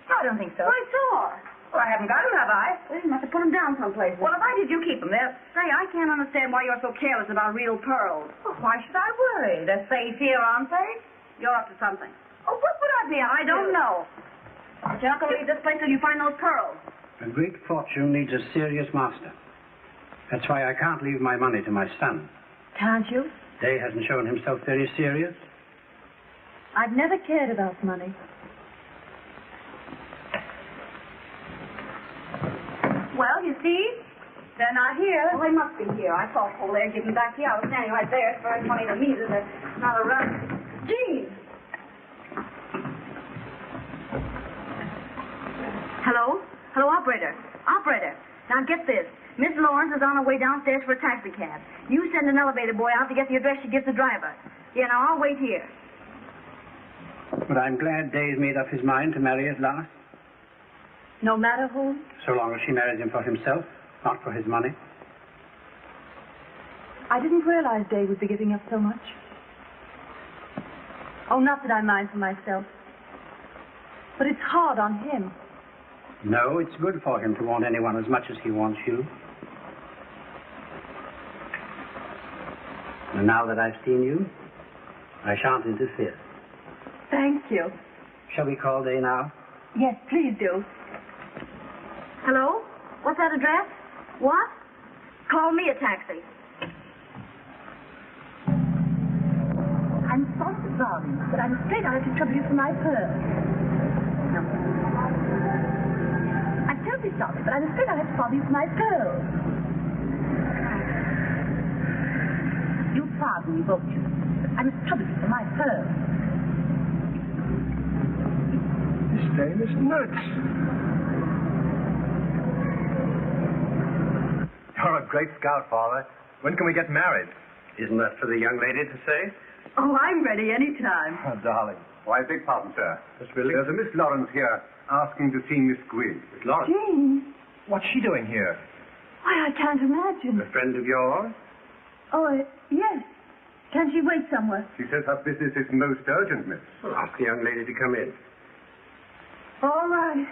H: No, I don't think so.
A: I saw.
H: Well, I haven't got them, have I?
A: Well, you must have put them down someplace.
H: Well, if I did, you keep them. They're...
A: Say, I can't understand why you're so careless about real pearls.
H: Well, why should I worry? They're safe here, aren't they?
A: You're up to something.
H: Oh, what would I be up
A: I
H: to?
A: don't know. But you're not going to leave this place till you find those pearls.
D: A great fortune needs a serious master. That's why I can't leave my money to my son.
G: Can't you?
D: Day hasn't shown himself very serious.
G: I've never cared about money.
H: Well, you see, they're not here.
A: Well, they must be here. I saw Polaire give them back to you. I was standing right there. It's very funny to me that they're not around. Gee! Hello? Hello, operator. Operator. Now get this. Miss Lawrence is on her way downstairs for a taxi cab. You send an elevator boy out to get the address she gives the driver. Yeah, now I'll wait here.
D: But I'm glad Day's made up his mind to marry at last.
G: No matter who?
D: So long as she marries him for himself, not for his money.
G: I didn't realize Day would be giving up so much. Oh, not that I mind for myself. But it's hard on him.
D: No, it's good for him to want anyone as much as he wants you. And now that I've seen you, I shan't interfere.
G: Thank you.
D: Shall we call Day now?
G: Yes, please do.
A: Hello? What's that address? What? Call me a taxi.
G: I'm sorry, darling, but I'm afraid I'll have to trouble you for my pearls. No. I'm terribly sorry, but I'm afraid I'll have to bother you for my pearls. You'll pardon me, won't you? But I must trouble you for my pearls.
E: This dame is nuts. You're a great scout, Father. When can we get married?
D: Isn't that for the young lady to say?
A: Oh, I'm ready any time.
E: Oh, darling. Why, beg pardon, sir. Miss Willie? There's a Miss Lawrence here asking to see Miss Gwynn.
D: Miss Lawrence?
G: Jane.
E: What's she doing here?
G: Why, I can't imagine.
D: A friend of yours?
G: Oh, yes. Can she wait somewhere?
E: She says her business is most urgent, miss.
D: Well, ask the young lady to come in.
G: All right.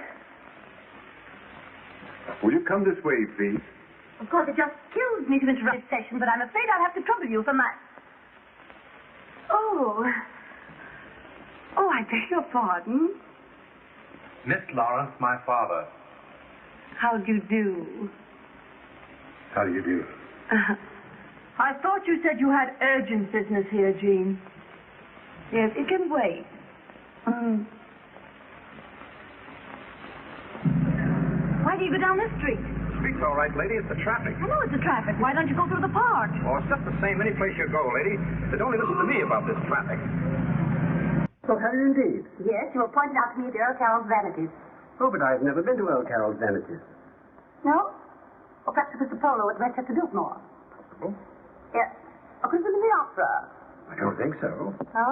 E: Will you come this way, please?
A: Of course, it just kills me to interrupt this session, but I'm afraid I'll have to trouble you for my... Oh. Oh, I beg your pardon.
E: Miss Lawrence, my father.
A: How do you do?
E: How do you do?
G: I thought you said you had urgent business here, Jean. Yes, it can wait.
A: Why do you go down this street?
E: The street's all right, lady. It's the traffic.
A: I know it's the traffic. Why don't you go through the park?
E: Oh, it's just the same any place you go, lady. But don't listen to me about this traffic.
D: So have you indeed?
A: Yes, you were pointed out to me at the Earl Carroll's Vanities.
D: Oh, but I've never been to Earl Carroll's Vanities.
A: No? Or perhaps it was the polo at Manchester Biltmore.
D: Possible.
A: Yes. Or could it have been the opera?
D: I don't think so.
A: No?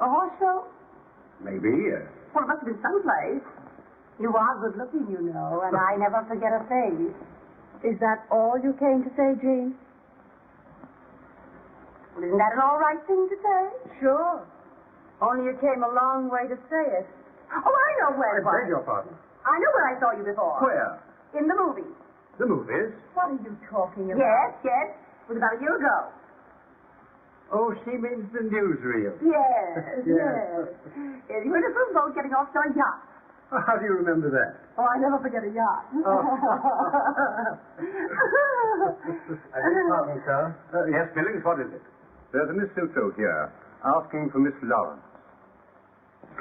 A: A horse show?
D: Maybe, yes.
A: Well, it must have been someplace. You are good looking, you know, and I never forget a face.
G: Is that all you came to say, Jean?
A: Well, isn't that an all right thing to say?
G: Sure. Only you came a long way to say it.
A: Oh, I know where it
D: I beg
A: was.
D: your pardon.
A: I know where I saw you before.
D: Where?
A: In the movies.
D: The movies?
G: What are you talking about?
A: Yes, yes. It was about a year ago.
D: Oh, she means the newsreel.
A: Yes,
D: Yes.
A: Yes, you were in a little boat getting off to a yacht.
D: How do you remember that?
A: Oh, I never forget a yacht.
D: Oh. I beg your pardon, sir.
E: Yes, Billings, what is it? There's a Miss Silto here asking for Miss Lawrence.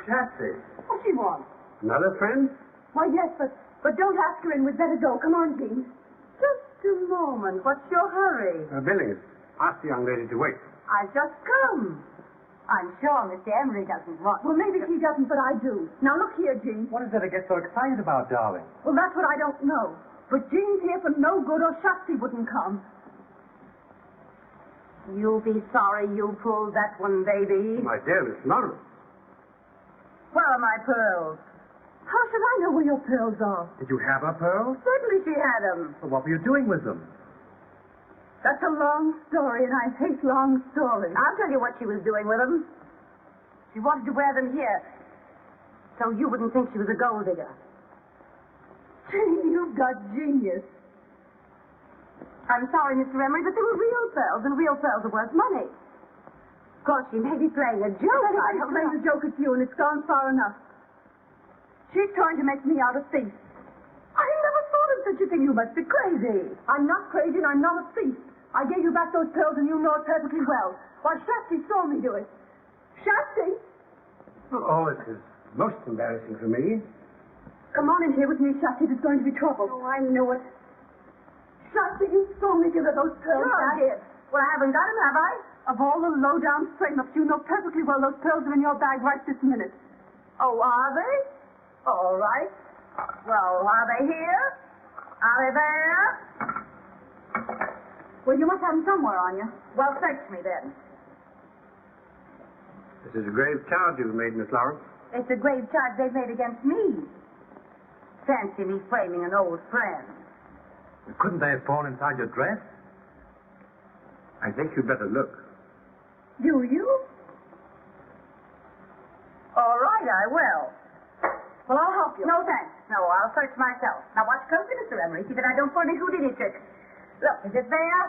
D: Schatze.
A: What she wants?
D: Another friend?
G: Why, yes, but don't ask her in. We'd better go. Come on, Jean.
A: Just a moment. What's your hurry?
D: Billings, ask the young lady to wait.
A: I've just come. I'm sure Mr. Emery doesn't want...
G: Well, maybe he doesn't, but I do. Now, look here, Jean.
B: What is there to get so excited about, darling?
G: Well, that's what I don't know. But Jean's here for no good or Schatze wouldn't come.
A: You'll be sorry you pulled that one, baby.
B: My dear Miss Lawrence.
A: Where are my pearls?
G: How should I know where your pearls are?
B: Did you have her pearls?
A: Certainly she had them.
B: Well, what were you doing with them?
G: That's a long story, and I hate long stories.
A: I'll tell you what she was doing with them. She wanted to wear them here, so you wouldn't think she was a gold digger.
G: Jean, you've got genius.
A: I'm sorry, Mr. Emery, but they were real pearls, and real pearls are worth money. Of course, she may be playing a joke.
G: I'm playing a joke at you, and it's gone far enough. She's trying to make me out a thief. I never thought of such a thing. You must be crazy. I'm not crazy, and I'm not a thief. I gave you back those pearls, and you know it perfectly well. Why, Schatze saw me do it. Schatze?
B: Oh, this is most embarrassing for me.
G: Come on in here with me, Schatze. There's going to be trouble.
A: Oh, I knew it.
G: Schatze, you saw me give her those pearls
A: Sure,
G: back.
A: I did. Well, I haven't got them, have I?
G: Of all the low-down straight-ups, you know perfectly well those pearls are in your bag right this minute.
A: Oh, are they? All right. Well, are they here? Are they there?
G: Well, you must have them somewhere on you.
A: Well, search me then.
B: This is a grave charge you've made, Miss Lawrence.
A: It's a grave charge they've made against me. Fancy me framing an old friend.
B: Couldn't they have fallen inside your dress? I think you'd better look.
G: Do you?
A: All right, I will.
G: Well, I'll help you.
A: No, thanks. No, I'll search myself. Now, watch closely, Mr. Emery. See that I don't pull any houdini tricks. Look, is it there?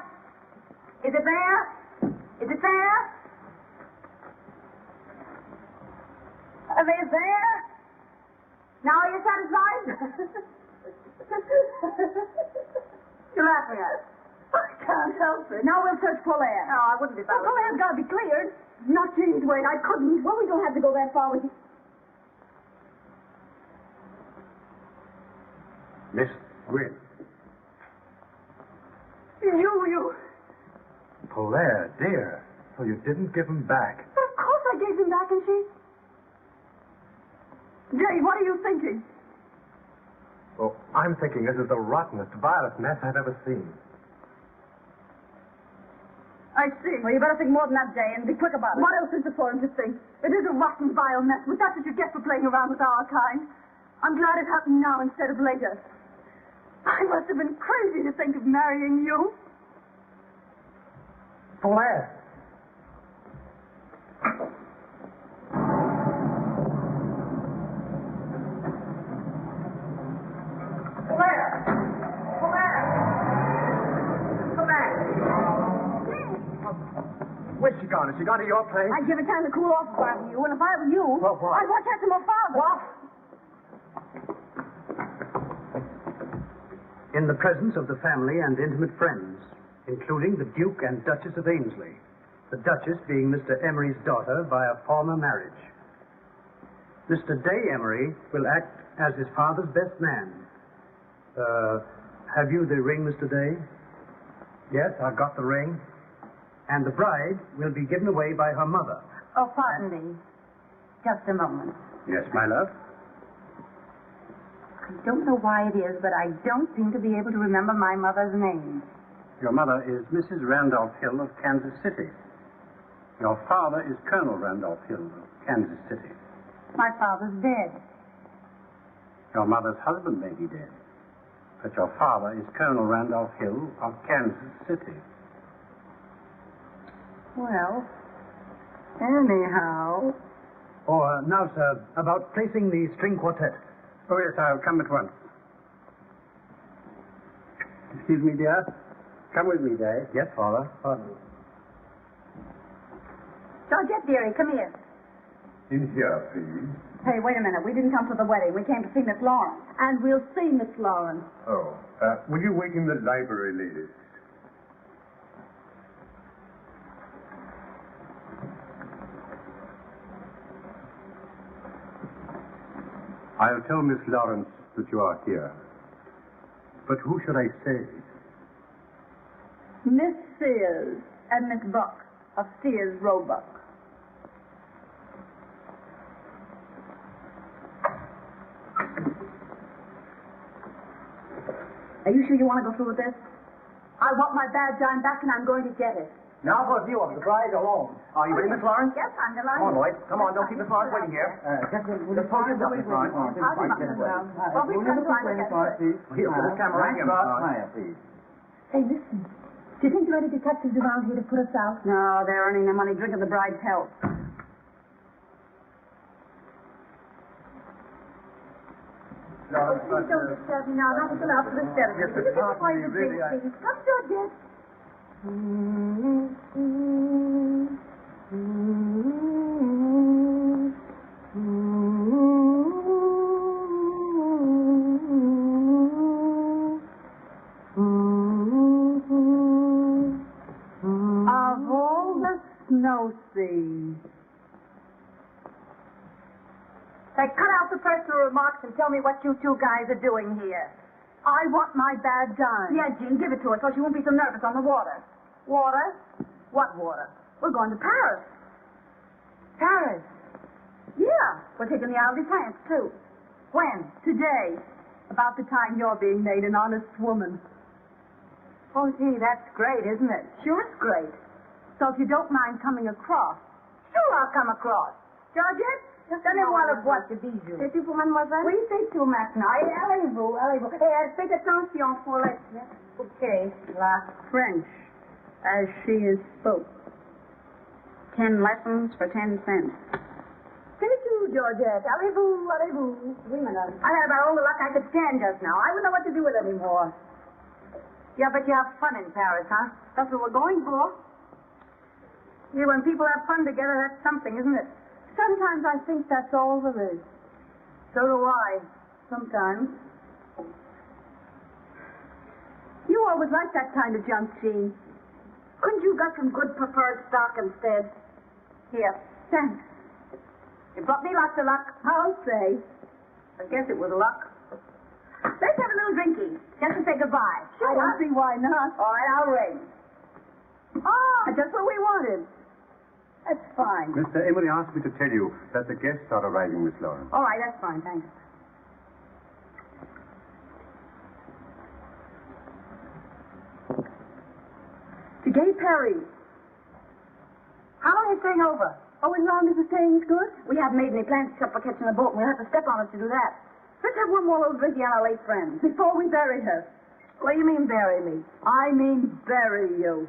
A: Is it there? Is it there? Are they there? Now are you satisfied? You're laughing at us.
G: I can't help it.
A: Now we'll search Polaire. No, I wouldn't be
G: Well,
A: bothered.
G: Polaire's got to be cleared. Not Jean's way. I couldn't. Well, we don't have to go that far with you.
B: Miss Gwynn.
G: You.
B: Polaire, dear. So you didn't give them back.
G: But of course I gave him back, and she... Jay, what are you thinking?
B: Oh, I'm thinking this is the rottenest, vilest mess I've ever seen.
G: I see.
A: Well, you better think more than that, Jay, and be quick about it.
G: What else is there for him to think? It is a rotten, vile mess, but that's what you get for playing around with our kind. I'm glad it happened now instead of later. I must have been crazy to think of marrying you.
B: Polaire. Where's she gone? Has she gone to your place?
G: I'd give it time to cool off if I were you, and if I were you,
B: Well, what?
G: I'd watch out for my father.
B: What?
D: In the presence of the family and intimate friends, including the Duke and Duchess of Ainsley, the Duchess being Mr. Emery's daughter by a former marriage. Mr. Day Emery will act as his father's best man. Have you the ring, Mr. Day? Yes, I've got the ring. And the bride will be given away by her mother.
A: Oh, pardon me. Just a moment.
B: Yes, my love.
A: I don't know why it is, but I don't seem to be able to remember my mother's name.
F: Your mother is Mrs. Randolph Hill of Kansas City. Your father is Colonel Randolph Hill of Kansas City.
A: My father's dead.
F: Your mother's husband may be dead, but your father is Colonel Randolph Hill of Kansas City.
A: Well, anyhow...
D: Or now, sir, about placing the string quartet.
F: Oh, yes, I'll come at once. Excuse me, dear. Come with me, Day.
D: Yes, Father. Pardon.
A: Georgette, dearie, come here.
I: In here, please.
A: Hey, wait a minute. We didn't come to the wedding. We came to see Miss Lawrence.
G: And we'll see Miss Lawrence.
I: Oh, will you wait in the library, ladies?
F: I'll tell Miss Lawrence that you are here. But who should I say?
G: Miss Sears and Miss Buck of Sears Roebuck.
A: Are you sure you want to go through with this?
G: I want my bad dime back, and I'm going to get it.
B: Now for a view of the bride alone. Are you ready, Miss Lawrence?
A: Yes, I'm
B: Come
A: delighted.
B: on, boys. Come on, don't keep Miss Lawrence waiting here. Just hold yours up, Miss Lawrence.
A: Well, we can find it.
B: Here, put this camera right here, Miss Lawrence.
G: Hey, listen. Do you think there are any detectives around here to put us out?
A: No, they're earning their money drinking the bride's health.
G: Oh, please don't disturb me now. Not until after the ceremony.
B: Yes,
G: Will you get quiet, please? Come, Georgette.
A: Of all the snow seas.
G: Hey, cut out the personal remarks and tell me what you two guys are doing here.
A: I want my bad dime.
G: Yeah, Jean, give it to us so she won't be so nervous on the water.
A: Water?
G: What water?
A: We're going to Paris.
G: Paris.
A: Yeah. We're taking the Isle de France, too.
G: When?
A: Today. About the time you're being made an honest woman.
G: Oh, gee, that's great, isn't it?
A: Sure, it's great. So if you don't mind coming across.
G: Sure, I'll come across. Georgette, donnez-moi le boîte de bijoux.
A: C'est tout pour mademoiselle?
G: Oui, c'est tout maintenant. Allez-vous, allez-vous. Et faites attention pour les... Okay, là.
A: French, as she is spoke. 10 lessons for 10 cents.
G: C'est tout, Georgette. Allez-vous, allez-vous.
A: Oui, madame.
G: I had about all the luck I could stand just now. I wouldn't know what to do with it anymore. Yeah, but you have fun in Paris, huh?
A: That's what we're going for.
G: Yeah, when people have fun together, that's something, isn't it?
A: Sometimes I think that's all there is.
G: So do I.
A: Sometimes. You always liked that kind of junk, Jean.
G: Couldn't you got some good preferred stock instead?
A: Here. Thanks.
G: You brought me lots of luck.
A: I'll say.
G: I guess it was luck. Let's have a little drinky, just to say goodbye.
A: I don't see why not.
G: All right, I'll ring.
A: Ah, just what we wanted. That's fine.
F: Mr. Emery asked me to tell you that the guests are arriving, Miss Lawrence.
A: All right, that's fine, thanks. To Gay Perry.
G: How long are you staying over?
A: Oh, as long as the staying's good?
G: We haven't made any plans except for catching a boat, and we'll have to step on it to do that. Let's have one more little drinky on our late friends.
A: Before we bury her.
G: What do you mean, bury me?
A: I mean bury you.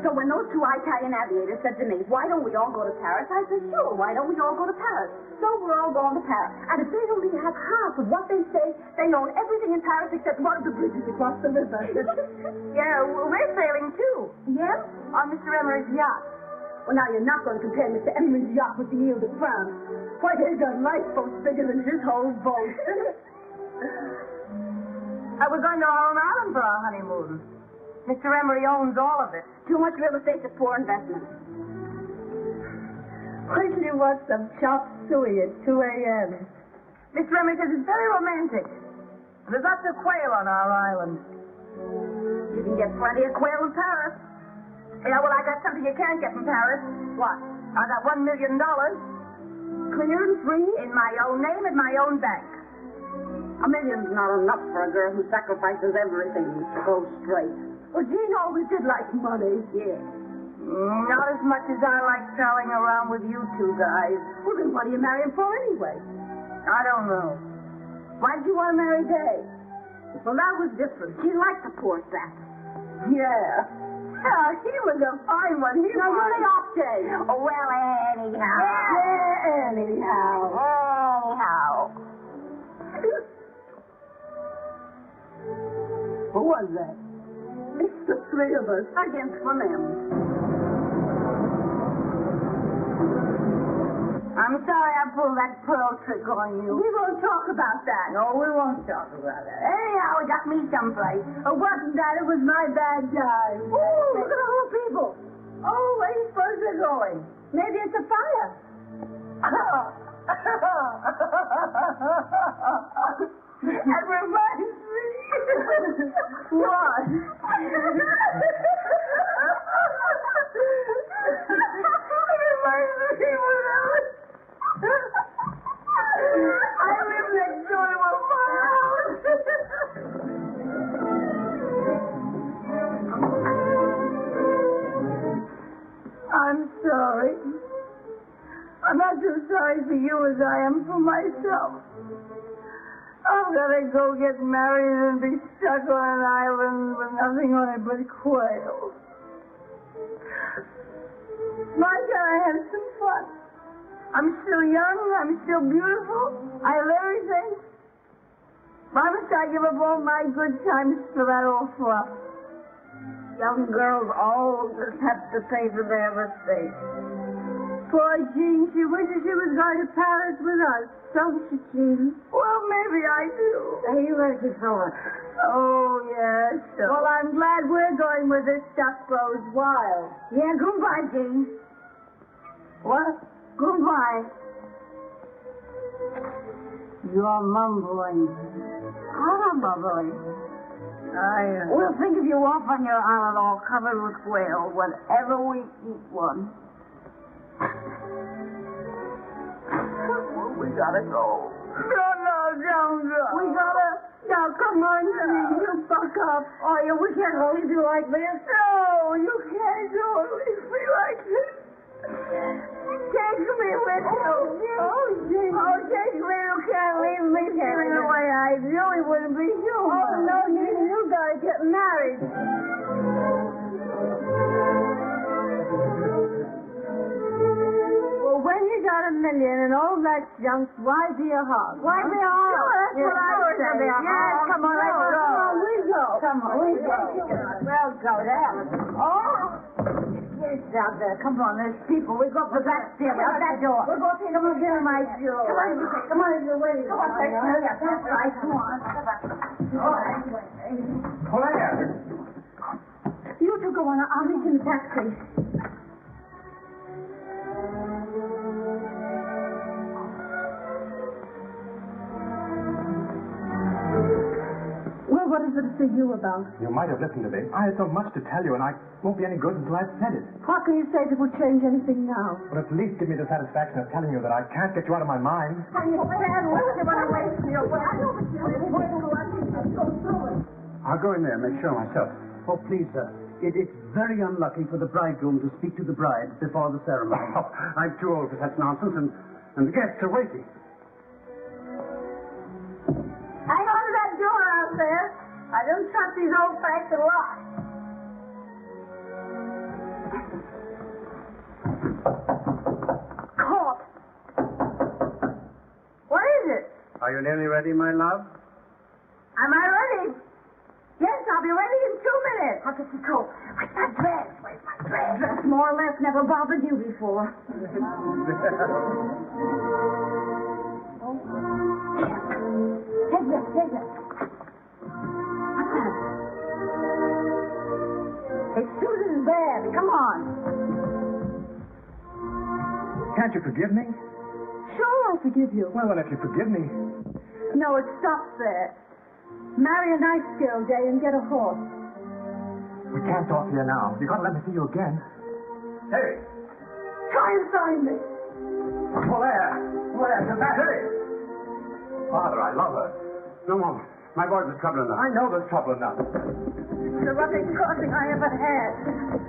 G: So when those two Italian aviators said to me, why don't we all go to Paris? I said, sure, why don't we all go to Paris? So we're all going to Paris. And if they only have half of what they say, they own everything in Paris except one of the bridges across the river. Yeah, we're sailing too.
A: Yeah?
G: On Mr. Emery's yacht.
A: Well, now you're not going to compare Mr. Emery's yacht with the Ile de France. Why, there's a lifeboat bigger than his whole boat.
G: We're going to Long Island for our honeymoon. Mr. Emery owns all of it. Too much real estate to poor investment.
A: Why do you want some chop suey at 2 a.m.?
G: Mr. Emery says it's very romantic. There's lots of quail on our island. You can get plenty of quail in Paris. Yeah, well, I got something you can't get from Paris. What? I got $1 million.
A: Clear and free?
G: In my own name and my own bank.
A: $1 million's not enough for a girl who sacrifices everything to go straight. Well, Jean always did like money.
G: Yeah. Not as much as I like strolling around with you two guys.
A: Well, then what do you marry him for anyway?
G: I don't know.
A: Why did you want to marry Day? Well, that was different.
G: She liked the poor sap.
A: Yeah. Yeah, he was a fine one. He
G: Now,
A: was.
G: lay off, Day. Oh, well, anyhow.
A: Yeah, anyhow.
G: Anyhow.
A: Who was that? It's the three of us against one of them.
G: I'm sorry I pulled that pearl trick on you.
A: We won't talk about that.
G: No, we won't talk about that. Anyhow, it got me someplace.
A: It wasn't that. It was my bad time.
G: Ooh, look at all the people.
A: Oh, where do you suppose they're going? Maybe it's a fire.
G: That reminds me.
A: What?
G: I'm sorry. I'm not so sorry for you as I am for myself. I'm gonna go get married and be stuck on an island with nothing on it but quail. Why can't I have some fun? I'm still young, I'm still beautiful, I have everything. Why must I give up all my good times for that old fluff? Young girls always have to pay for their mistakes. Poor Jean, she wishes she was going to Paris with us, don't she, Jean? Well, maybe I do.
A: Are you ready to throw it?
G: Oh, yes. Well, I'm glad we're going where this stuff grows wild.
A: Yeah, goodbye, Jean.
G: What?
A: Goodbye.
G: You're mumbling.
A: I'm not mumbling.
G: I...
A: We'll think of you off on your island all covered with quail whenever we eat one. We gotta go.
G: No, don't go.
A: We gotta...
G: Now, come on, Jean, you fuck up.
A: Oh, yeah, we can't leave you like this.
G: No, you can't go and leave me like this. Take me with you.
A: Oh, Jean.
G: Oh, take me. You can't leave me feeling the way I do. It wouldn't be human.
A: Oh, no, Jean, you gotta get married.
G: Well, when you got $1 million and all that junk, why be a hog?
A: Why be a hog?
G: Sure, that's what I would say. Yes, come on, let's go.
A: Come on, we go.
G: Come on, we go.
A: We'll go there. Oh! Yes, out there. Come on, there's people. We go up the back stairs, out that door.
G: We're going to take them again, my jewel.
A: Come on, you're waiting. Come on, that's right. Come on.
B: Polaire!
G: You two go on. I'll meet you in the taxi. Well, what is it to see you about?
B: You might have listened to me. I had so much to tell you, and I won't be any good until I've said it.
G: What can you say that will change anything now?
B: But at least give me the satisfaction of telling you that I can't get you out of my mind.
G: Can you stand with you when I wait for you? Well, I know what you're doing. Go through it.
F: I'll go in there and make sure myself.
D: Oh, please, sir. It's very unlucky for the bridegroom to speak to the bride before the ceremony.
F: Oh, I'm too old for such nonsense, and the guests are waiting.
G: Hang on to that door out there. I don't trust these old-fashioned locks. Caught. What is it?
F: Are you nearly ready, my love?
G: Am I ready? Yes, I'll be ready in 2 minutes.
A: I'll get your coat. Where's my dress? Where's my dress? Dress more or less never bothered you before. Take this, take this. What's that? It's Susan's bag. Come on.
B: Can't you forgive me?
G: Sure, I'll forgive you.
B: Well, then, if you forgive me...
G: No, it stops there. Marry a nice girl, Day, and get a horse.
B: We can't talk here now. You've got to let me see you again. Hey!
G: Try and find me.
B: Polaire! Polaire, come back! Hey! Father, I love her.
F: No, Mom. My boys are trouble enough.
B: I know there's trouble enough.
G: The roughest crossing I ever had.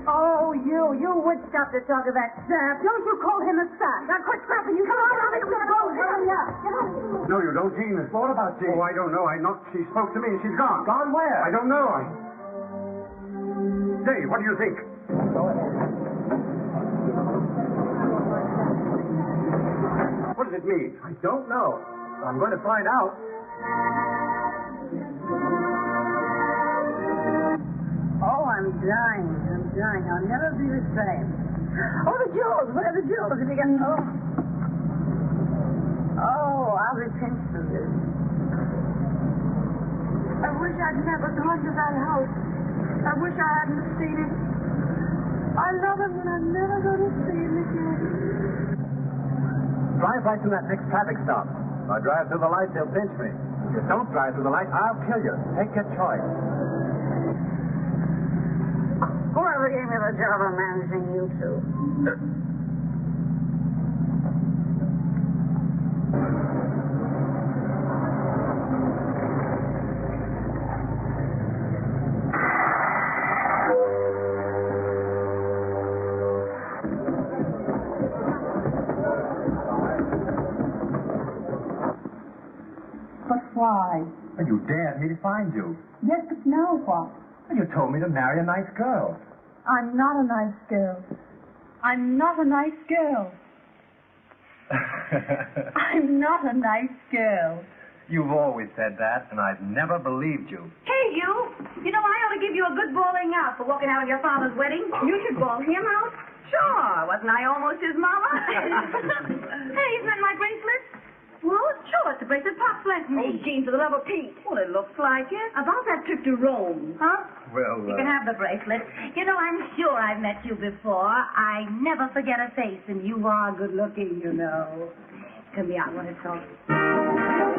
G: Oh, you would stop to talk of that sap. Don't you call him a sap. Now quit scrapping. You come on, I'll make you go. Hurry up. Get on.
F: No, you don't, Jean.
B: What about Jean?
F: Oh, I don't know. She spoke to me and she's gone.
B: Gone where?
F: I don't know. Dave, what do you think? What does it mean?
B: I don't know. I'm going to find out.
A: Oh, I'm dying. I'll never be the same.
G: Oh, the jewels. Where are the jewels? If you get...
A: Oh, I'll be pinched for this.
G: I wish I'd never gone to that house. I wish I hadn't seen it. I love him and I'm never going to see him again.
B: Drive right to that next traffic stop. If I drive through the lights, they'll pinch me. If you don't drive through the lights, I'll kill you. Take your choice.
A: Whoever gave me the job of managing you two?
G: Why?
B: And you dared me to find you.
G: Yes, but now what?
B: And you told me to marry a nice girl.
G: I'm not a nice girl. I'm not a nice girl. I'm not a nice girl.
B: You've always said that, and I've never believed you.
A: Hey, you! You know, I ought to give you a good bawling out for walking out of your father's wedding. You should bawl him out. Sure. Wasn't I almost his mama? Hey, isn't that my bracelet? Well, sure, it's the bracelet Pop's lent me. Oh, Jean, for the love of Pete. Well, it looks like it. About that trip to Rome. Huh?
B: Well,
A: You can have the bracelet. You know, I'm sure I've met you before. I never forget a face, and you are good looking, you know. Come here, I want to talk.